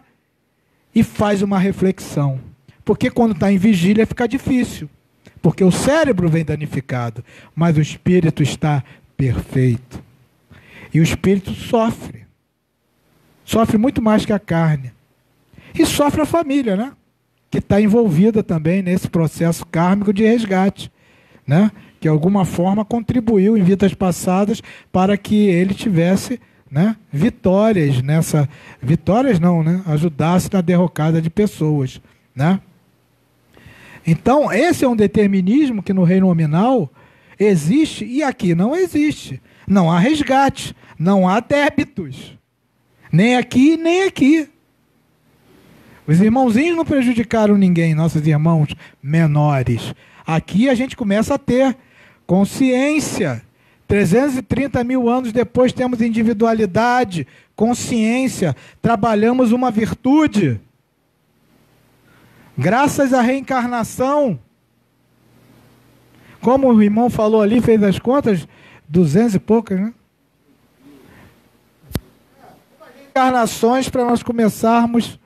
e faz uma reflexão. Porque quando está em vigília fica difícil, porque o cérebro vem danificado, mas o espírito está perfeito. E o espírito sofre. Sofre muito mais que a carne. E sofre a família, né? Que está envolvida também nesse processo kármico de resgate, né? Que de alguma forma contribuiu em vidas passadas para que ele tivesse, né, vitórias nessa... Vitórias não, né? Ajudasse na derrocada de pessoas, né? Então, esse é um determinismo que no reino nominal existe e aqui não existe. Não há resgate, não há débitos. Nem aqui, nem aqui. Os irmãozinhos não prejudicaram ninguém, nossos irmãos menores. Aqui a gente começa a ter consciência. 330 mil anos depois temos individualidade, consciência, trabalhamos uma virtude. Graças à reencarnação. Como o irmão falou ali, fez as contas, 200 e poucas, né? Encarnações para nós começarmos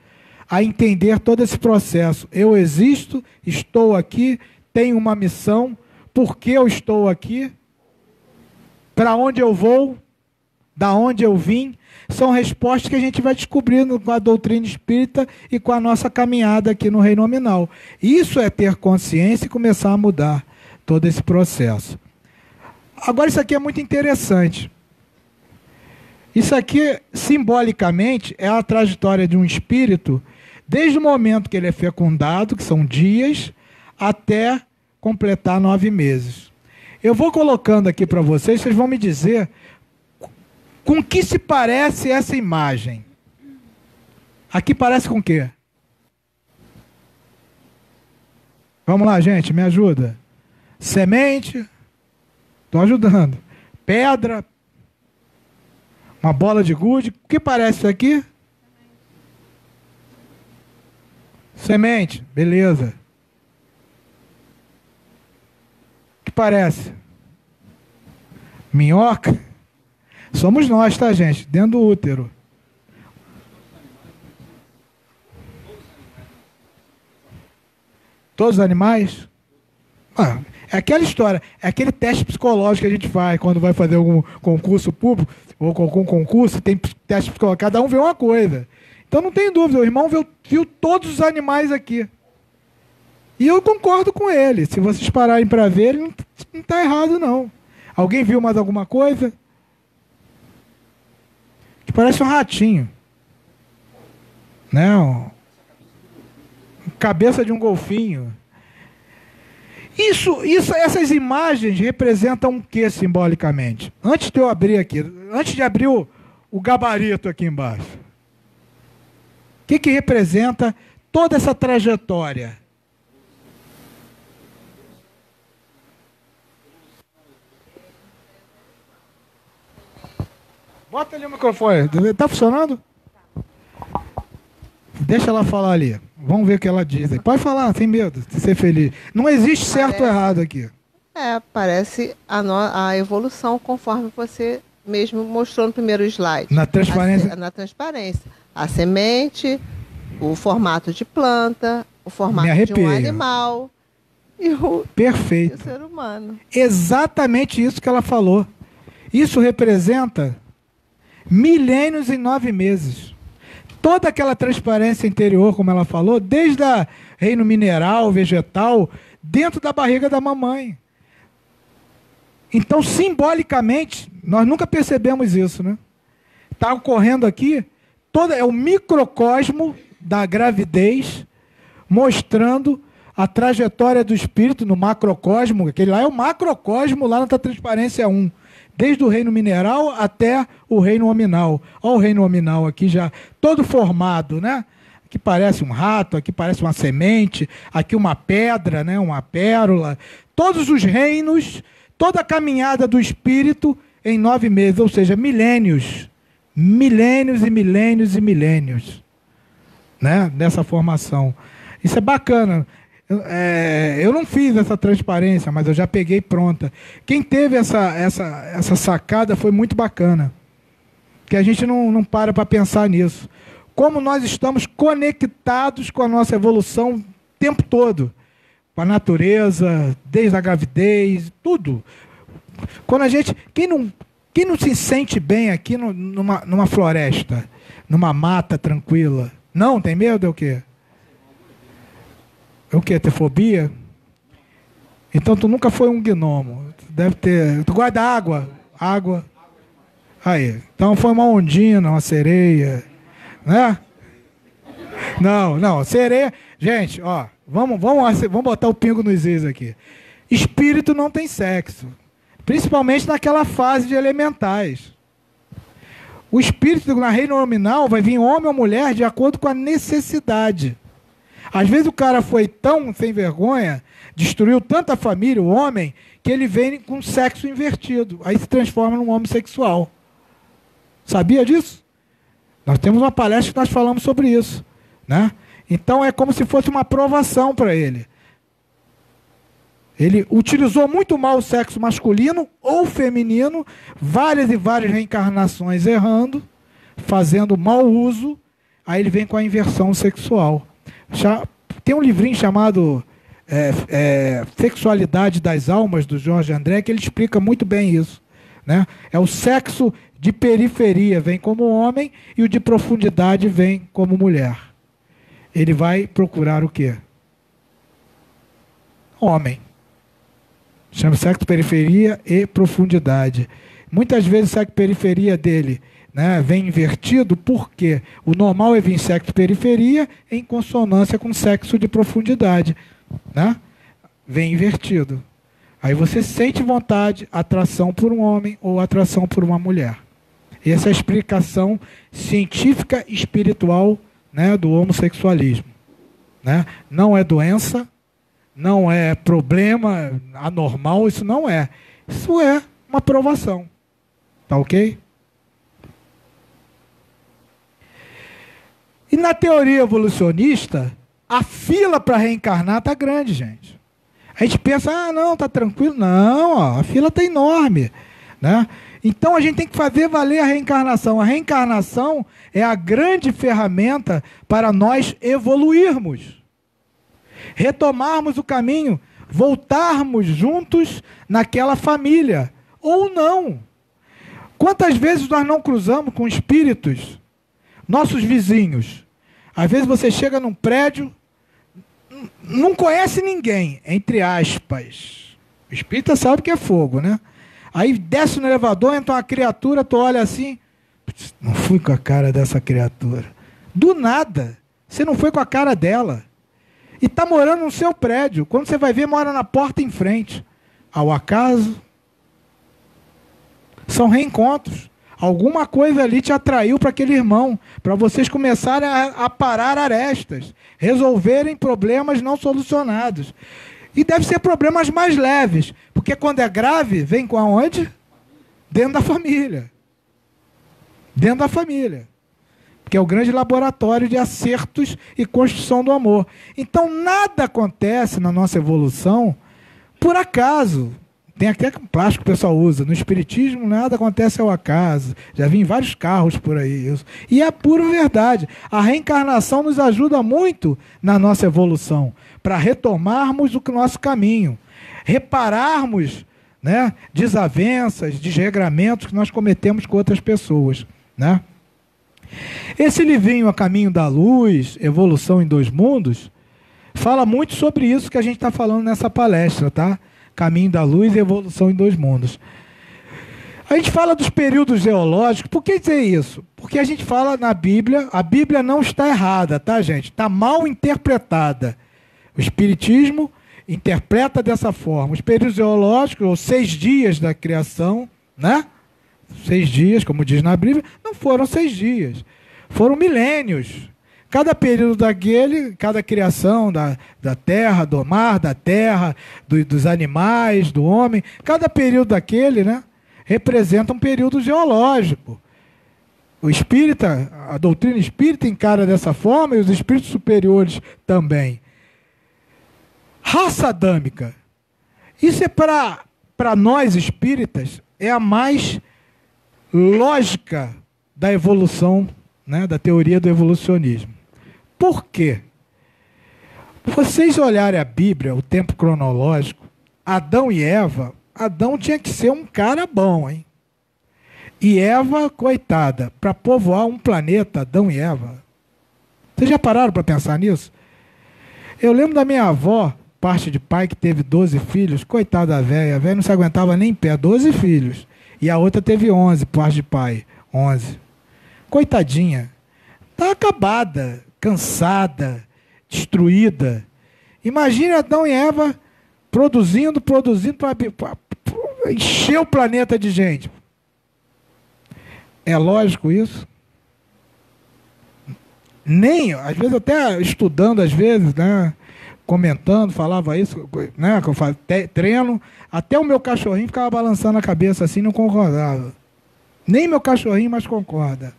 a entender todo esse processo. Eu existo, estou aqui, tenho uma missão, por que eu estou aqui, para onde eu vou, da onde eu vim, são respostas que a gente vai descobrindo com a doutrina espírita e com a nossa caminhada aqui no reino nominal. Isso é ter consciência e começar a mudar todo esse processo. Agora isso aqui é muito interessante. Isso aqui, simbolicamente, é a trajetória de um espírito, desde o momento que ele é fecundado, que são dias, até completar 9 meses. Eu vou colocando aqui para vocês, vocês vão me dizer com que se parece essa imagem. Aqui parece com o quê? Vamos lá, gente, me ajuda. Semente, estou ajudando. Pedra, uma bola de gude. O que parece isso aqui? Semente, beleza. O que parece? Minhoca? Somos nós, tá, gente? Dentro do útero. Todos os animais? É aquela história, é aquele teste psicológico que a gente faz quando vai fazer algum concurso público, ou algum concurso, tem teste psicológico, cada um vê uma coisa. Então não tem dúvida, o irmão viu todos os animais aqui. E eu concordo com ele. Se vocês pararem para ver, ele não Não está errado, não. Alguém viu mais alguma coisa? Que parece um ratinho. Não. Cabeça de um golfinho. Essas imagens representam o que simbolicamente? Antes de eu abrir aqui, antes de abrir o gabarito aqui embaixo. O que representa toda essa trajetória? Bota ali o microfone. Está funcionando? Deixa ela falar ali. Vamos ver o que ela diz. Pode falar, sem medo, de ser feliz. Não existe certo ou errado aqui. Parece a evolução conforme você mesmo mostrou no primeiro slide. Na transparência. Na transparência. A semente, o formato de planta, o formato de um animal e Perfeito. E o ser humano. Exatamente isso que ela falou. Isso representa milênios em 9 meses. Toda aquela transparência interior, como ela falou, desde o reino mineral, vegetal, dentro da barriga da mamãe. Então, simbolicamente, nós nunca percebemos isso, né? Está ocorrendo aqui, é o microcosmo da gravidez, mostrando a trajetória do espírito no macrocosmo. Aquele lá é o macrocosmo, lá na transparência 1. Desde o reino mineral até o reino hominal. Olha o reino hominal aqui já todo formado, né? Aqui parece um rato, aqui parece uma semente, aqui uma pedra, né? Uma pérola. Todos os reinos, toda a caminhada do espírito em 9 meses, ou seja, milênios. Milênios e milênios e milênios, né? Dessa formação. Isso é bacana. Eu não fiz essa transparência, mas eu já peguei pronta. Quem teve essa sacada foi muito bacana. Que a gente não para pensar nisso. Como nós estamos conectados com a nossa evolução o tempo todo. Com a natureza, desde a gravidez, tudo. Quando a gente... Quem não se sente bem aqui numa floresta? Numa mata tranquila? Não, tem medo? É o quê? É o quê? Ter fobia? Então tu nunca foi um gnomo. Deve ter... Tu guarda água? Água. Aí. Então foi uma ondina, uma sereia. Né? Não. Sereia... Gente, ó. Vamos botar o pingo nos is aqui. Espírito não tem sexo. Principalmente naquela fase de elementais. O espírito na reino nominal vai vir homem ou mulher de acordo com a necessidade. Às vezes o cara foi tão sem vergonha, destruiu tanta família, o homem, que ele vem com sexo invertido. Aí se transforma num homossexual. Sabia disso? Nós temos uma palestra que nós falamos sobre isso, né? Então é como se fosse uma aprovação para ele. Ele utilizou muito mal o sexo masculino ou feminino, várias e várias reencarnações errando, fazendo mau uso, aí ele vem com a inversão sexual. Tem um livrinho chamado Sexualidade das Almas, do Jorge André, que ele explica muito bem isso, né? É o sexo de periferia vem como homem e o de profundidade vem como mulher. Ele vai procurar o quê? Homem. Chama sexo periferia e profundidade. Muitas vezes o sexo periferia dele, né, vem invertido, porque o normal é vir sexo periferia em consonância com sexo de profundidade, né? Vem invertido. Aí você sente vontade, atração por um homem ou atração por uma mulher. Essa é a explicação científica e espiritual, né, do homossexualismo, né? Não é doença, não é problema anormal, isso não é. Isso é uma provação. Tá ok? E na teoria evolucionista, a fila para reencarnar está grande, gente. A gente pensa, não, tá tranquilo. Não, ó, a fila está enorme, né? Então a gente tem que fazer valer a reencarnação. A reencarnação é a grande ferramenta para nós evoluirmos. Retomarmos o caminho, voltarmos juntos naquela família. Ou não. Quantas vezes nós não cruzamos com espíritos, nossos vizinhos? Às vezes você chega num prédio, não conhece ninguém, entre aspas. O espírita sabe que é fogo, né? Aí desce no elevador, entra uma criatura, tu olha assim, não fui com a cara dessa criatura. Do nada, você não foi com a cara dela. E está morando no seu prédio. Quando você vai ver, mora na porta em frente. Ao acaso? São reencontros. Alguma coisa ali te atraiu para aquele irmão, para vocês começarem a parar arestas, resolverem problemas não solucionados. E deve ser problemas mais leves, porque quando é grave, vem com aonde? Dentro da família. Dentro da família. Que é o grande laboratório de acertos e construção do amor. Então, nada acontece na nossa evolução por acaso. Tem até plástico que o pessoal usa. No espiritismo, nada acontece ao acaso. Já vi em vários carros por aí isso. E é pura verdade. A reencarnação nos ajuda muito na nossa evolução, para retomarmos o nosso caminho, repararmos, né, desavenças, desregramentos que nós cometemos com outras pessoas, né? Esse livrinho A Caminho da Luz, Evolução em Dois Mundos, fala muito sobre isso que a gente está falando nessa palestra, tá? Caminho da Luz e Evolução em Dois Mundos. A gente fala dos períodos geológicos. Por que dizer isso? Porque a gente fala na Bíblia, a Bíblia não está errada, tá, gente? Está mal interpretada. O Espiritismo interpreta dessa forma. Os períodos geológicos, ou 6 dias da criação, né? 6 dias, como diz na Bíblia, não foram 6 dias. Foram milênios. Cada período daquele, cada criação da terra, do mar, da terra, dos animais, do homem, cada período daquele, né, representa um período geológico. O espírita, a doutrina espírita encara dessa forma e os espíritos superiores também. Raça adâmica. Isso é para nós espíritas, é a mais lógica da evolução, né, da teoria do evolucionismo. Por quê? Vocês olharem a Bíblia, o tempo cronológico, Adão e Eva, Adão tinha que ser um cara bom, hein? E Eva, coitada, para povoar um planeta, Adão e Eva. Vocês já pararam para pensar nisso? Eu lembro da minha avó, parte de pai, que teve 12 filhos, coitada da velha, a velha não se aguentava nem em pé, 12 filhos. E a outra teve 11, parte de pai, 11. Coitadinha, está acabada, cansada, destruída. Imagine Adão e Eva produzindo para encher o planeta de gente. É lógico isso? Nem, às vezes até estudando, às vezes, né, comentando, falava isso, né, que eu faço treino, até o meu cachorrinho ficava balançando a cabeça assim, não concordava. Nem meu cachorrinho mais concorda.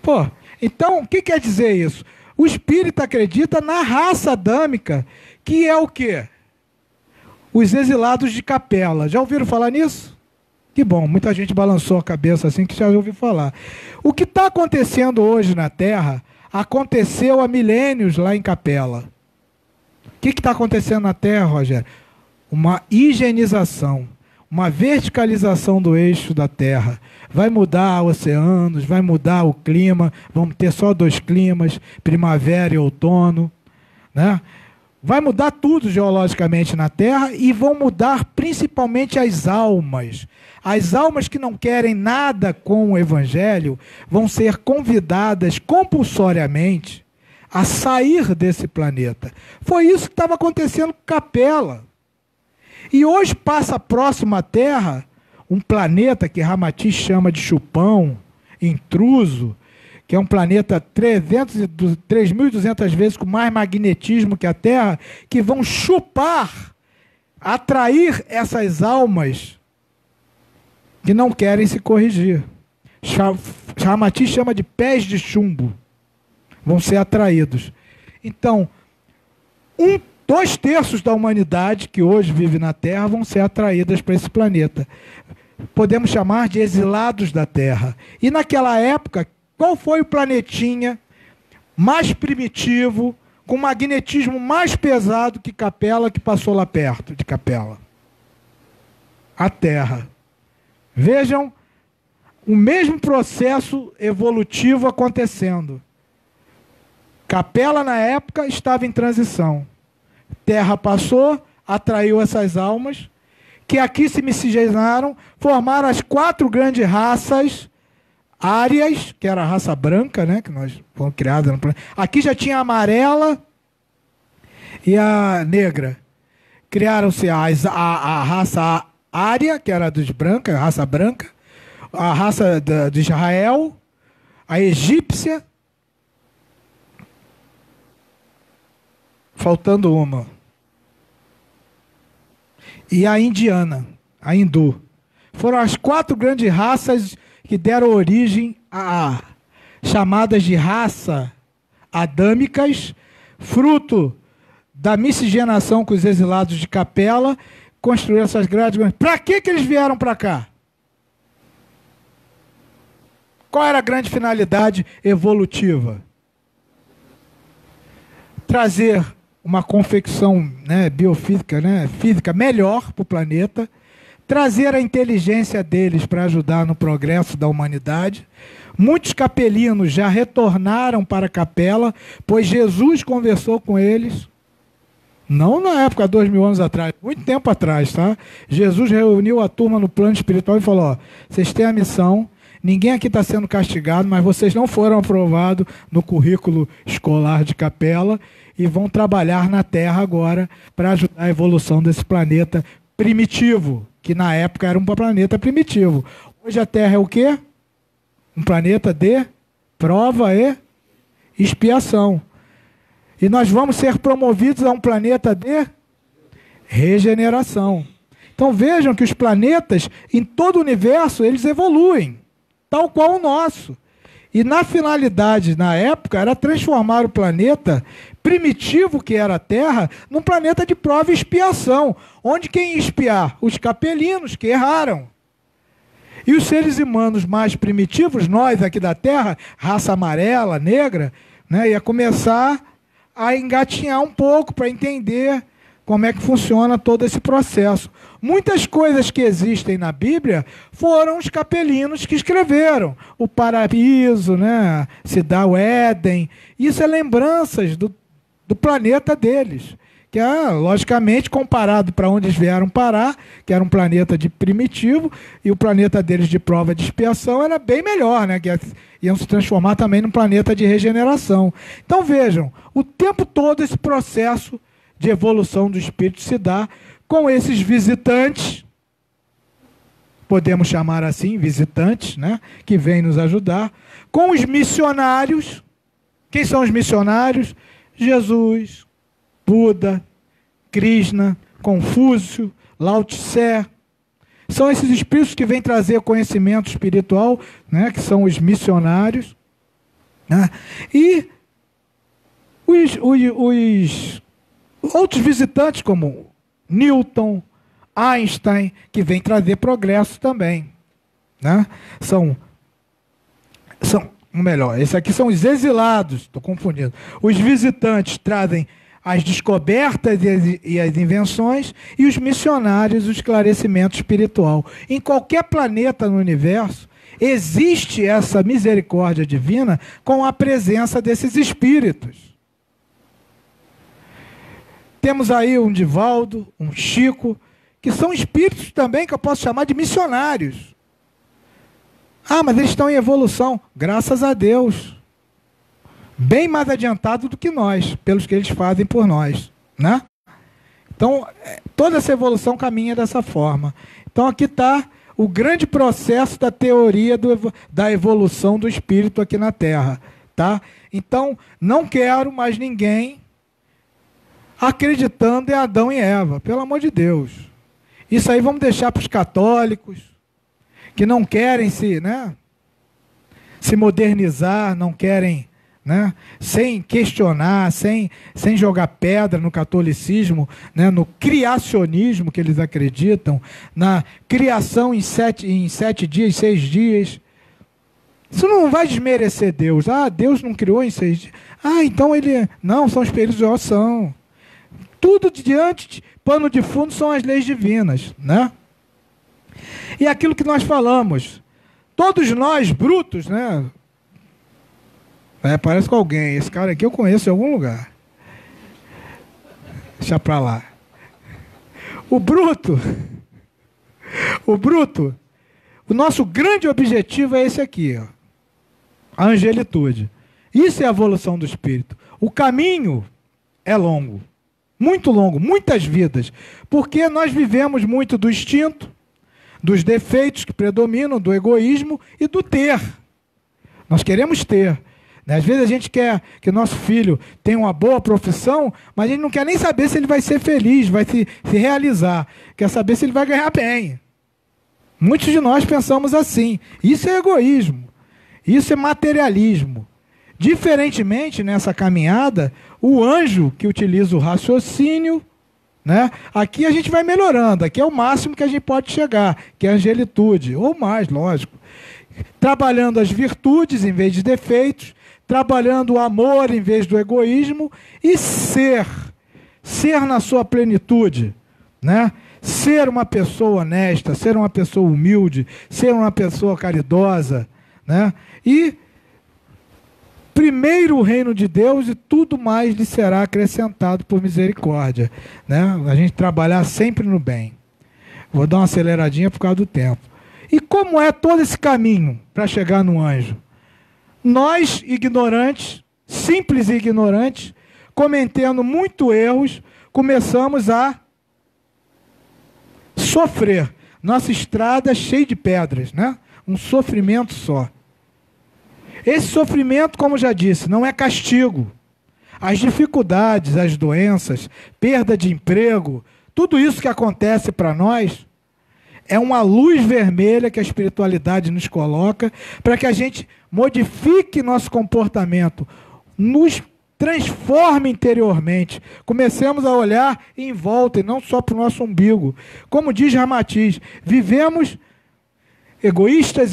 Pô, então, o que quer dizer isso? O espírita acredita na raça adâmica, que é o quê? Os exilados de Capela. Já ouviram falar nisso? Que bom, muita gente balançou a cabeça assim que já ouviu falar. O que está acontecendo hoje na Terra, aconteceu há milênios lá em Capela. O que está acontecendo na Terra, Rogério? Uma higienização, uma verticalização do eixo da Terra. Vai mudar oceanos, vai mudar o clima, vamos ter só 2 climas, primavera e outono, né? Vai mudar tudo geologicamente na Terra e vão mudar principalmente as almas. As almas que não querem nada com o Evangelho vão ser convidadas compulsoriamente a sair desse planeta. Foi isso que estava acontecendo com Capela. E hoje passa próximo à Terra um planeta que Ramatiz chama de chupão, intruso, que é um planeta 3.200 vezes com mais magnetismo que a Terra, que vão chupar, atrair essas almas que não querem se corrigir. Ramatiz chama de pés de chumbo. Vão ser atraídos. Então, 2/3 da humanidade que hoje vive na Terra vão ser atraídas para esse planeta. Podemos chamar de exilados da Terra. E naquela época, qual foi o planetinha mais primitivo, com magnetismo mais pesado que Capela, que passou lá perto de Capela? A Terra. Vejam o mesmo processo evolutivo acontecendo. Capela, na época, estava em transição. Terra passou, atraiu essas almas, que aqui se miscigenaram, formaram as 4 grandes raças árias, que era a raça branca, né, que nós fomos criadas no planeta. Aqui já tinha a amarela e a negra. Criaram-se a raça ária, que era dos brancos, a raça branca, a raça de Israel, a egípcia, faltando uma, e a indiana, a hindu. Foram as 4 grandes raças que deram origem a chamadas de raça adâmicas, fruto da miscigenação com os exilados de Capela, construíram essas grandes... Para que eles vieram para cá? Qual era a grande finalidade evolutiva? Trazer uma confecção, né, biofísica, né, física melhor para o planeta, trazer a inteligência deles para ajudar no progresso da humanidade. Muitos capelinos já retornaram para a Capela, pois Jesus conversou com eles, não na época, 2000 anos atrás, muito tempo atrás, tá? Jesus reuniu a turma no plano espiritual e falou, ó, vocês têm a missão, ninguém aqui está sendo castigado, mas vocês não foram aprovados no currículo escolar de Capela e vão trabalhar na Terra agora para ajudar a evolução desse planeta primitivo, que na época era um planeta primitivo. Hoje a Terra é o quê? Um planeta de prova e expiação. E nós vamos ser promovidos a um planeta de regeneração. Então vejam que os planetas, em todo o universo, eles evoluem, tal qual o nosso. E na finalidade, na época, era transformar o planeta primitivo, que era a Terra, num planeta de prova e expiação. Onde quem ia expiar? Os capelinos, que erraram. E os seres humanos mais primitivos, nós aqui da Terra, raça amarela, negra, né, ia começar a engatinhar um pouco para entender como é que funciona todo esse processo. Muitas coisas que existem na Bíblia foram os capelinos que escreveram. O paraíso, né? Se dá o Éden. Isso é lembranças do planeta deles. Que é, logicamente, comparado para onde eles vieram parar, que era um planeta de primitivo, e o planeta deles de prova de expiação era bem melhor, né? Que iam se transformar também num planeta de regeneração. Então vejam, o tempo todo esse processo de evolução do espírito se dá com esses visitantes, podemos chamar assim, visitantes, né, que vêm nos ajudar, com os missionários. Quem são os missionários? Jesus, Buda, Krishna, Confúcio, Lao Tse. São esses espíritos que vêm trazer conhecimento espiritual, né, que são os missionários, né, e os outros visitantes, como Newton, Einstein, que vem trazer progresso também, né? Esses aqui são os exilados, estou confundindo. Os visitantes trazem as descobertas e as invenções, e os missionários o esclarecimento espiritual. Em qualquer planeta no universo, existe essa misericórdia divina com a presença desses espíritos. Temos aí um Divaldo, um Chico, que são espíritos também que eu posso chamar de missionários. Ah, mas eles estão em evolução. Graças a Deus. Bem mais adiantado do que nós, pelos que eles fazem por nós, né? Então, toda essa evolução caminha dessa forma. Então, aqui está o grande processo da teoria da evolução do espírito aqui na Terra, tá? Então, não quero mais ninguém acreditando em Adão e Eva, pelo amor de Deus. Isso aí vamos deixar para os católicos, que não querem se modernizar, não querem, né, sem questionar, sem jogar pedra no catolicismo, né, no criacionismo que eles acreditam, na criação em 7 dias, 6 dias. Isso não vai desmerecer Deus. Ah, Deus não criou em 6 dias. Ah, então ele... Não, são espíritos de oração. Tudo diante de pano de fundo são as leis divinas, né? E aquilo que nós falamos, todos nós brutos, né? Parece com alguém, esse cara aqui eu conheço em algum lugar. Deixa pra lá. O bruto, o nosso grande objetivo é esse aqui, ó, a angelitude. Isso é a evolução do espírito. O caminho é longo, muito longo, muitas vidas, porque nós vivemos muito do instinto, dos defeitos que predominam, do egoísmo e do ter. Nós queremos ter. Às vezes a gente quer que nosso filho tenha uma boa profissão, mas a gente não quer nem saber se ele vai ser feliz, vai se realizar. Quer saber se ele vai ganhar bem. Muitos de nós pensamos assim. Isso é egoísmo. Isso é materialismo. Diferentemente, nessa caminhada, o anjo que utiliza o raciocínio, né? Aqui a gente vai melhorando. Aqui é o máximo que a gente pode chegar, que é a angelitude. Ou mais, lógico. Trabalhando as virtudes em vez de defeitos, trabalhando o amor em vez do egoísmo e ser na sua plenitude, né? Ser uma pessoa honesta, ser uma pessoa humilde, ser uma pessoa caridosa, né? E primeiro o reino de Deus e tudo mais lhe será acrescentado por misericórdia, né? A gente trabalhar sempre no bem. Vou dar uma aceleradinha por causa do tempo. E como é todo esse caminho para chegar no anjo? Nós, ignorantes, simples e ignorantes, cometendo muitos erros, começamos a sofrer. Nossa estrada é cheia de pedras, né? Um sofrimento só. Esse sofrimento, como já disse, não é castigo. As dificuldades, as doenças, perda de emprego, tudo isso que acontece para nós, é uma luz vermelha que a espiritualidade nos coloca para que a gente modifique nosso comportamento, nos transforme interiormente, comecemos a olhar em volta e não só para o nosso umbigo. Como diz Ramatiz, vivemos egoístas,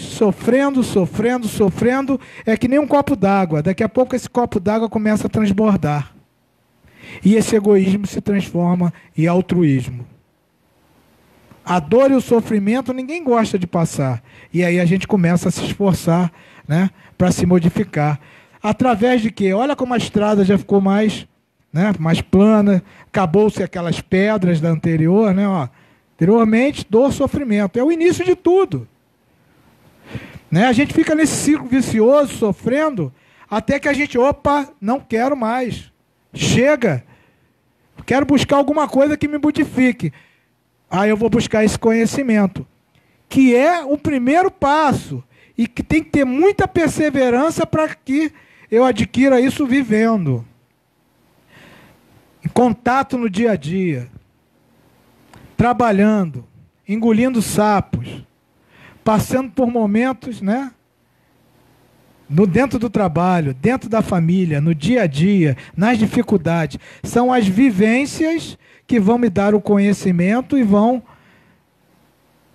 sofrendo, é que nem um copo d'água. Daqui a pouco esse copo d'água começa a transbordar. E esse egoísmo se transforma em altruísmo. A dor e o sofrimento ninguém gosta de passar. E aí a gente começa a se esforçar, né, para se modificar. Através de quê? Olha como a estrada já ficou mais, né, mais plana, acabou-se aquelas pedras da anterior, né, ó. Anteriormente, dor, sofrimento. É o início de tudo. Né? A gente fica nesse ciclo vicioso, sofrendo, até que a gente, não quero mais. Chega. Quero buscar alguma coisa que me modifique. Aí eu vou buscar esse conhecimento, que é o primeiro passo, e que tem que ter muita perseverança para que eu adquira isso vivendo. Em contato no dia a dia, trabalhando, engolindo sapos, passando por momentos, né? Dentro do trabalho, dentro da família, no dia a dia, nas dificuldades. São as vivências que vão me dar o conhecimento e vão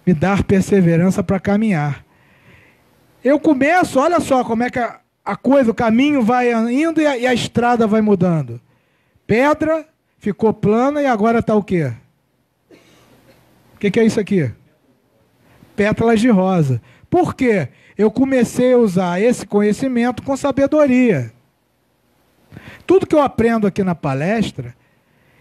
me dar perseverança para caminhar. Eu começo, olha só como é que a coisa, o caminho vai indo e a estrada vai mudando. Pedra, ficou plana e agora está o quê? O que é isso aqui? Pétalas de rosa. Por quê? Eu comecei a usar esse conhecimento com sabedoria. Tudo que eu aprendo aqui na palestra,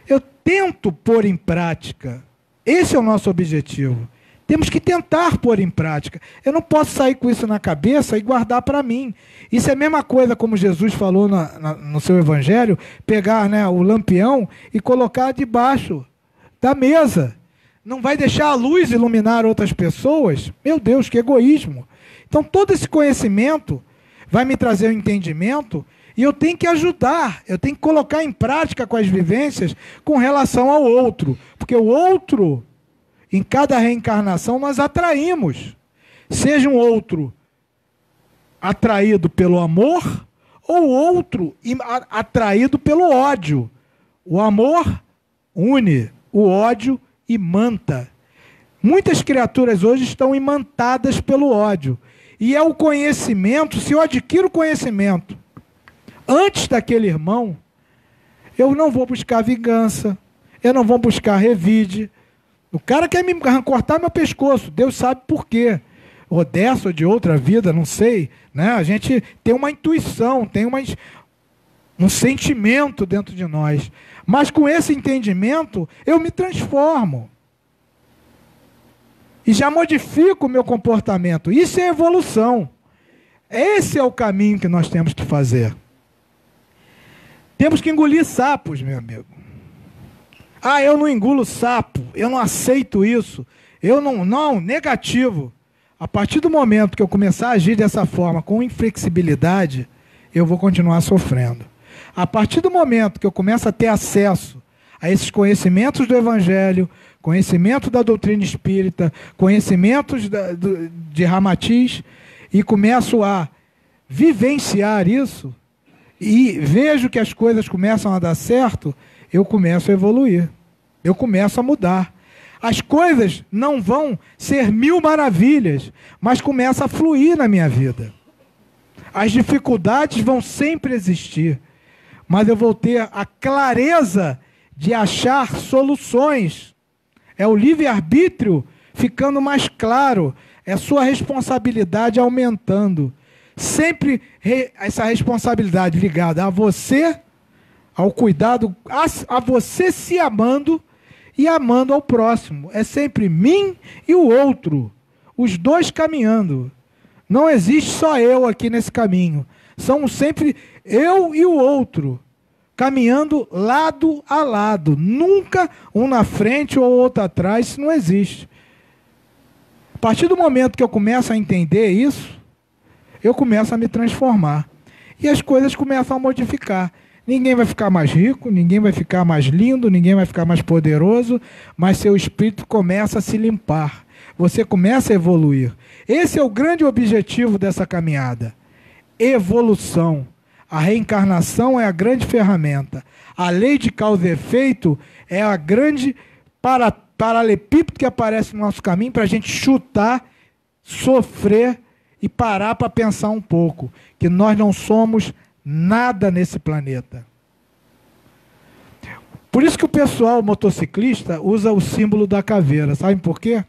eu tento pôr em prática. Esse é o nosso objetivo. Temos que tentar pôr em prática. Eu não posso sair com isso na cabeça e guardar para mim. Isso é a mesma coisa como Jesus falou no seu evangelho, pegar, né, o lampião e colocar debaixo da mesa. Não vai deixar a luz iluminar outras pessoas? Meu Deus, que egoísmo. Então todo esse conhecimento vai me trazer um entendimento e eu tenho que ajudar, eu tenho que colocar em prática com as vivências com relação ao outro. Porque o outro, em cada reencarnação, nós atraímos. Seja um outro atraído pelo amor ou outro atraído pelo ódio. O amor une, o ódio imanta. Muitas criaturas hoje estão imantadas pelo ódio. E é o conhecimento, se eu adquiro conhecimento antes daquele irmão, eu não vou buscar vingança, eu não vou buscar revide. O cara quer me cortar meu pescoço, Deus sabe por quê. Ou dessa ou de outra vida, não sei. Né? A gente tem uma intuição, tem um sentimento dentro de nós. Mas com esse entendimento, eu me transformo. E já modifico o meu comportamento. Isso é evolução. Esse é o caminho que nós temos que fazer. Temos que engolir sapos, meu amigo. Ah, eu não engulo sapo, eu não aceito isso. Eu não, negativo. A partir do momento que eu começar a agir dessa forma, com inflexibilidade, eu vou continuar sofrendo. A partir do momento que eu começo a ter acesso a esses conhecimentos do Evangelho, conhecimento da doutrina espírita, conhecimentos de Ramatiz, e começo a vivenciar isso, e vejo que as coisas começam a dar certo, eu começo a evoluir, eu começo a mudar. As coisas não vão ser mil maravilhas, mas começa a fluir na minha vida. As dificuldades vão sempre existir, mas eu vou ter a clareza de achar soluções. É o livre-arbítrio ficando mais claro, é sua responsabilidade aumentando. Sempre essa responsabilidade ligada a você, ao cuidado, a você se amando e amando ao próximo. É sempre mim e o outro, os dois caminhando. Não existe só eu aqui nesse caminho. São sempre eu e o outro, caminhando lado a lado. Nunca um na frente ou outro atrás, isso não existe. A partir do momento que eu começo a entender isso, eu começo a me transformar. E as coisas começam a modificar. Ninguém vai ficar mais rico, ninguém vai ficar mais lindo, ninguém vai ficar mais poderoso, mas seu espírito começa a se limpar. Você começa a evoluir. Esse é o grande objetivo dessa caminhada. Evolução. A reencarnação é a grande ferramenta. A lei de causa e efeito é a grande paralelepípedo que aparece no nosso caminho para a gente chutar, sofrer e parar para pensar um pouco. Que nós não somos nada nesse planeta. Por isso que o pessoal motociclista usa o símbolo da caveira. Sabem por quê?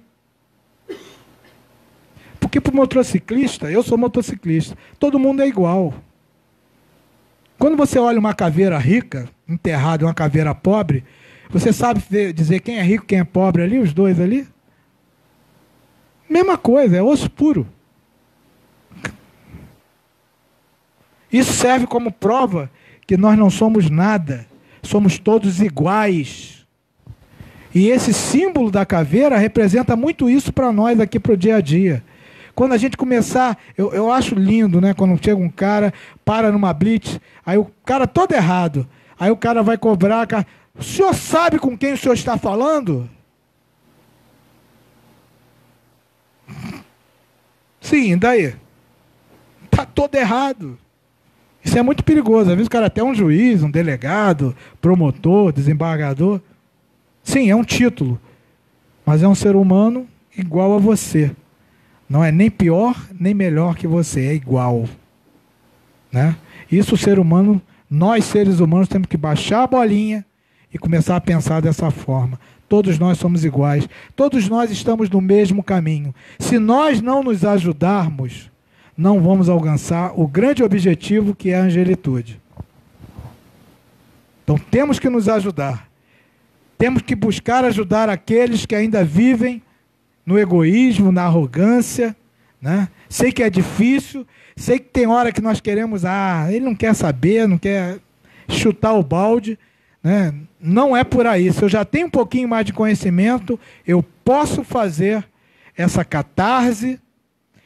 Porque para o motociclista, eu sou motociclista, todo mundo é igual. Quando você olha uma caveira rica, enterrada, e uma caveira pobre, você sabe dizer quem é rico, quem é pobre ali, os dois ali? Mesma coisa, é osso puro. Isso serve como prova que nós não somos nada, somos todos iguais. E esse símbolo da caveira representa muito isso para nós aqui para o dia a dia. Quando a gente começar, eu acho lindo, né? Quando chega um cara, para numa blitz, aí o cara todo errado, aí o cara vai cobrar, o senhor sabe com quem o senhor está falando? Sim, daí? Está todo errado. Isso é muito perigoso. Às vezes o cara até é um juiz, um delegado, promotor, desembargador. Sim, é um título. Mas é um ser humano igual a você. Não é nem pior, nem melhor que você. É igual. Né? Isso o ser humano, nós seres humanos temos que baixar a bolinha e começar a pensar dessa forma. Todos nós somos iguais. Todos nós estamos no mesmo caminho. Se nós não nos ajudarmos, não vamos alcançar o grande objetivo que é a angelitude. Então temos que nos ajudar. Temos que buscar ajudar aqueles que ainda vivem no egoísmo, na arrogância, né? Sei que é difícil, sei que tem hora que nós queremos, ele não quer saber, não quer chutar o balde, né? Não é por aí. Se eu já tenho um pouquinho mais de conhecimento, eu posso fazer essa catarse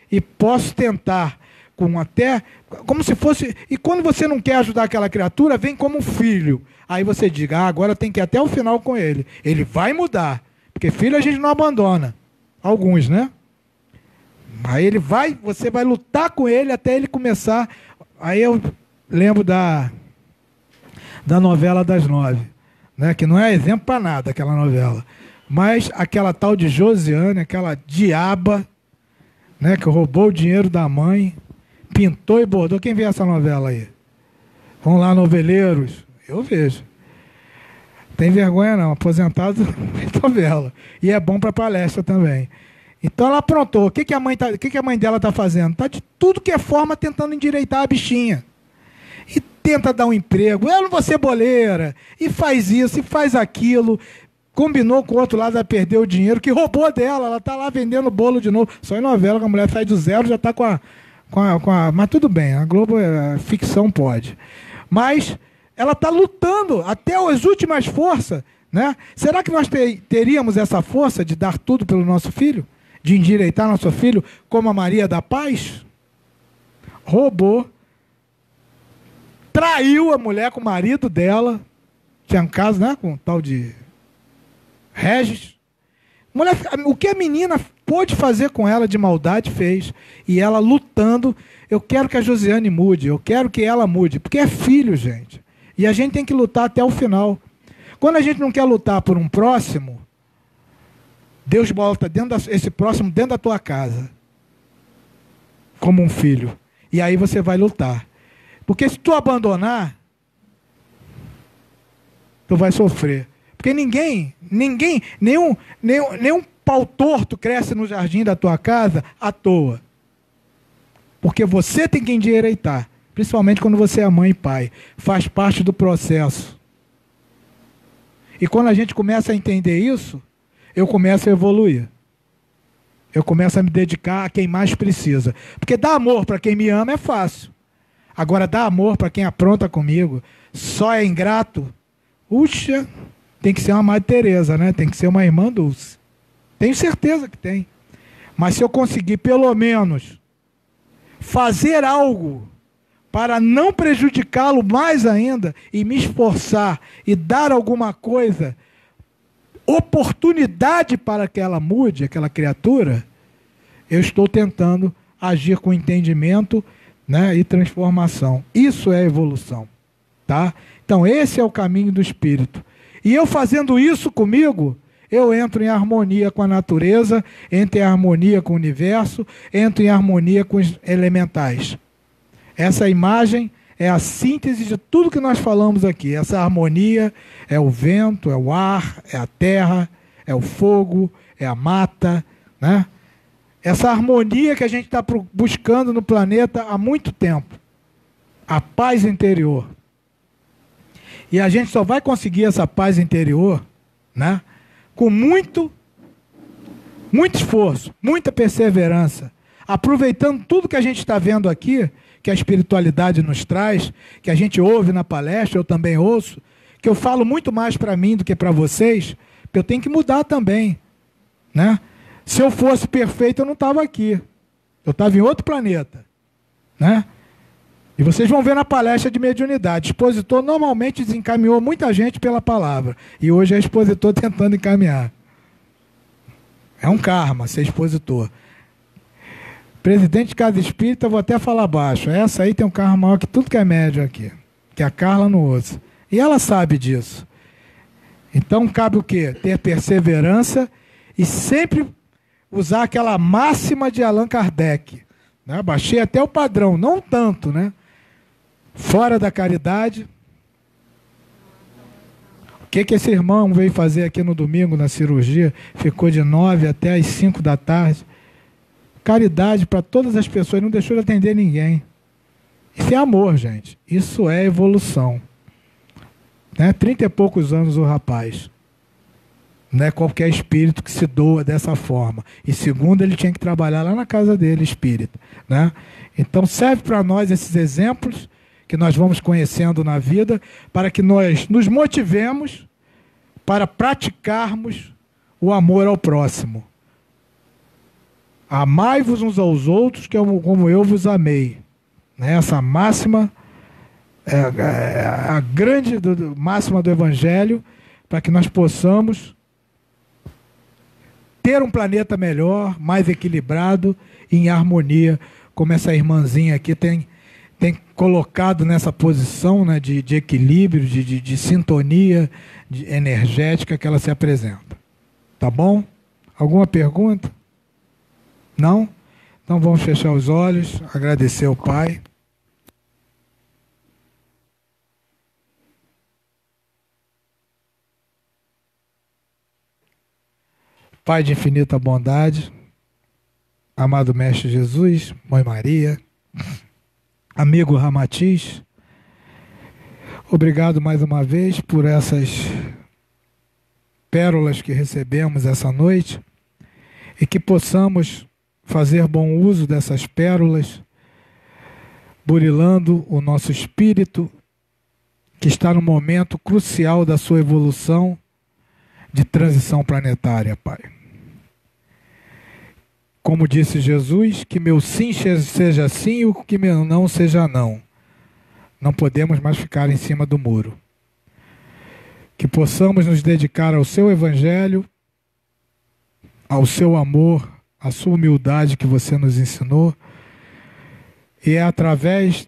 e posso tentar como se fosse. E quando você não quer ajudar aquela criatura, vem como um filho. Aí você diga, agora tem que ir até o final com ele. Ele vai mudar, porque filho a gente não abandona. Alguns, né? Aí você vai lutar com ele até ele começar. Aí eu lembro da novela das 9, né? Que não é exemplo para nada aquela novela. Mas aquela tal de Josiane, aquela diaba, né? Que roubou o dinheiro da mãe, pintou e bordou. Quem vê essa novela aí? Vão lá, noveleiros. Eu vejo. Tem vergonha não, aposentado em novela. E é bom para palestra também. Então ela aprontou. O que a mãe dela está fazendo? Está de tudo que é forma tentando endireitar a bichinha. E tenta dar um emprego, eu não vou ser boleira, e faz isso, e faz aquilo, combinou com o outro lado, ela perdeu o dinheiro, que roubou dela, ela está lá vendendo bolo de novo, só em novela que a mulher sai do zero, já está com a... Mas tudo bem, a Globo, a ficção pode. Mas ela está lutando até as últimas forças, né? Será que nós teríamos essa força de dar tudo pelo nosso filho? De endireitar nosso filho como a Maria da Paz? Roubou, traiu a mulher com o marido dela, tinha um caso, né, com um tal de Regis. Mulher, o que a menina pôde fazer com ela de maldade fez. E ela lutando, eu quero que a Josiane mude, eu quero que ela mude, porque é filho, gente. E a gente tem que lutar até o final. Quando a gente não quer lutar por um próximo, Deus bota esse próximo dentro da tua casa, como um filho. E aí você vai lutar. Porque se tu abandonar, tu vai sofrer. Porque nenhum pau torto cresce no jardim da tua casa à toa. Porque você tem que endireitar. Principalmente quando você é mãe e pai. Faz parte do processo. E quando a gente começa a entender isso, eu começo a evoluir. Eu começo a me dedicar a quem mais precisa. Porque dar amor para quem me ama é fácil. Agora, dar amor para quem apronta comigo, só é ingrato. Puxa, tem que ser uma Madre Teresa, né? Tem que ser uma irmã Dulce. Tenho certeza que tem. Mas se eu conseguir, pelo menos, fazer algo para não prejudicá-lo mais ainda e me esforçar e dar alguma coisa, oportunidade para que ela mude, aquela criatura, eu estou tentando agir com entendimento, né, e transformação. Isso é evolução, tá? Então esse é o caminho do Espírito. E eu fazendo isso comigo, eu entro em harmonia com a natureza, entro em harmonia com o universo, entro em harmonia com os elementais. Essa imagem é a síntese de tudo que nós falamos aqui. Essa harmonia é o vento, é o ar, é a terra, é o fogo, é a mata, né? Essa harmonia que a gente está buscando no planeta há muito tempo. A paz interior. E a gente só vai conseguir essa paz interior, né, com muito esforço, muita perseverança, aproveitando tudo que a gente está vendo aqui, que a espiritualidade nos traz, que a gente ouve na palestra, eu também ouço, que eu falo muito mais para mim do que para vocês, eu tenho que mudar também, né? Se eu fosse perfeito, eu não estava aqui. Eu estava em outro planeta, né? E vocês vão ver na palestra de mediunidade. O expositor normalmente desencaminhou muita gente pela palavra. E hoje é expositor tentando encaminhar. É um karma ser expositor. Presidente de Casa Espírita, vou até falar baixo. Essa aí tem um karma maior que tudo que é médium aqui. Que a Carla não ouça. E ela sabe disso. Então cabe o quê? Ter perseverança e sempre usar aquela máxima de Allan Kardec. Né? Baixei até o padrão, não tanto, né? Fora da caridade. O que esse irmão veio fazer aqui no domingo na cirurgia? Ficou de 9 até as 5 da tarde. Caridade para todas as pessoas, não deixou de atender ninguém. Isso é amor, gente. Isso é evolução. Né? 30 e poucos anos o rapaz. Não é qualquer espírito que se doa dessa forma. E segundo, ele tinha que trabalhar lá na casa dele, espírita. Né? Então serve para nós esses exemplos que nós vamos conhecendo na vida, para que nós nos motivemos para praticarmos o amor ao próximo. Amai-vos uns aos outros, como eu vos amei. Né? Essa máxima é a grande máxima do Evangelho, para que nós possamos ter um planeta melhor, mais equilibrado e em harmonia, como essa irmãzinha aqui tem colocado nessa posição, né, de equilíbrio, de sintonia energética que ela se apresenta. Tá bom? Alguma pergunta? Não? Então vamos fechar os olhos, agradecer ao Pai. Pai de infinita bondade, amado Mestre Jesus, Mãe Maria, amigo Ramatiz, Obrigado mais uma vez por essas pérolas que recebemos essa noite e que possamos fazer bom uso dessas pérolas, burilando o nosso espírito, que está no momento crucial da sua evolução de transição planetária, Pai. Como disse Jesus, que meu sim seja sim e o que meu não seja não. Não podemos mais ficar em cima do muro. Que possamos nos dedicar ao seu evangelho, ao seu amor, à sua humildade que você nos ensinou. E é através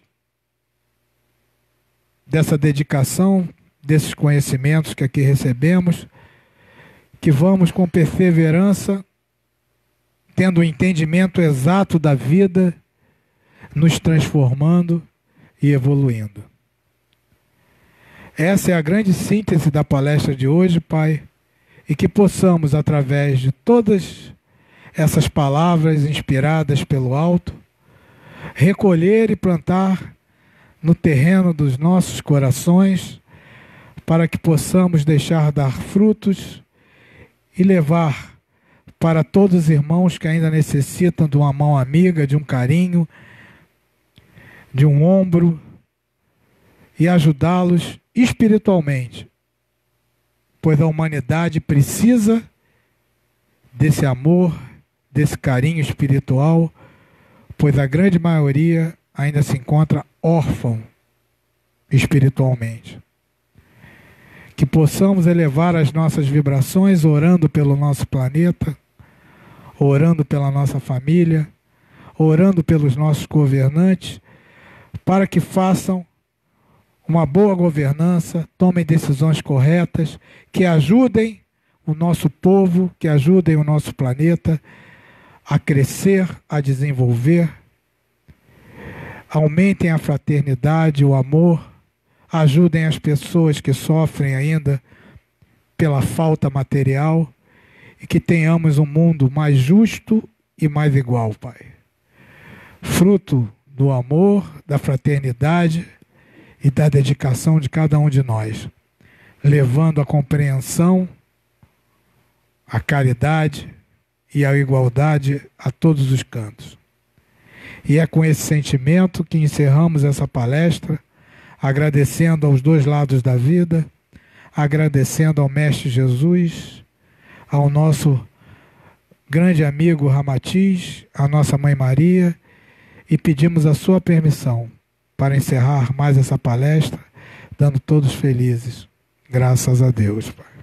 dessa dedicação, desses conhecimentos que aqui recebemos, que vamos com perseverança, tendo o entendimento exato da vida, nos transformando e evoluindo. Essa é a grande síntese da palestra de hoje, Pai, e que possamos, através de todas essas palavras inspiradas pelo alto, recolher e plantar no terreno dos nossos corações, para que possamos deixar dar frutos e levar para todos os irmãos que ainda necessitam de uma mão amiga, de um carinho, de um ombro, e ajudá-los espiritualmente, pois a humanidade precisa desse amor, desse carinho espiritual, pois a grande maioria ainda se encontra órfão espiritualmente. Que possamos elevar as nossas vibrações orando pelo nosso planeta, orando pela nossa família, orando pelos nossos governantes, para que façam uma boa governança, tomem decisões corretas, que ajudem o nosso povo, que ajudem o nosso planeta a crescer, a desenvolver, aumentem a fraternidade, o amor, ajudem as pessoas que sofrem ainda pela falta material e que tenhamos um mundo mais justo e mais igual, Pai. Fruto do amor, da fraternidade e da dedicação de cada um de nós, levando a compreensão, a caridade e a igualdade a todos os cantos. E é com esse sentimento que encerramos essa palestra, agradecendo aos dois lados da vida, agradecendo ao Mestre Jesus, ao nosso grande amigo Ramatiz, à nossa Mãe Maria, e pedimos a sua permissão para encerrar mais essa palestra, dando todos felizes. Graças a Deus, Pai.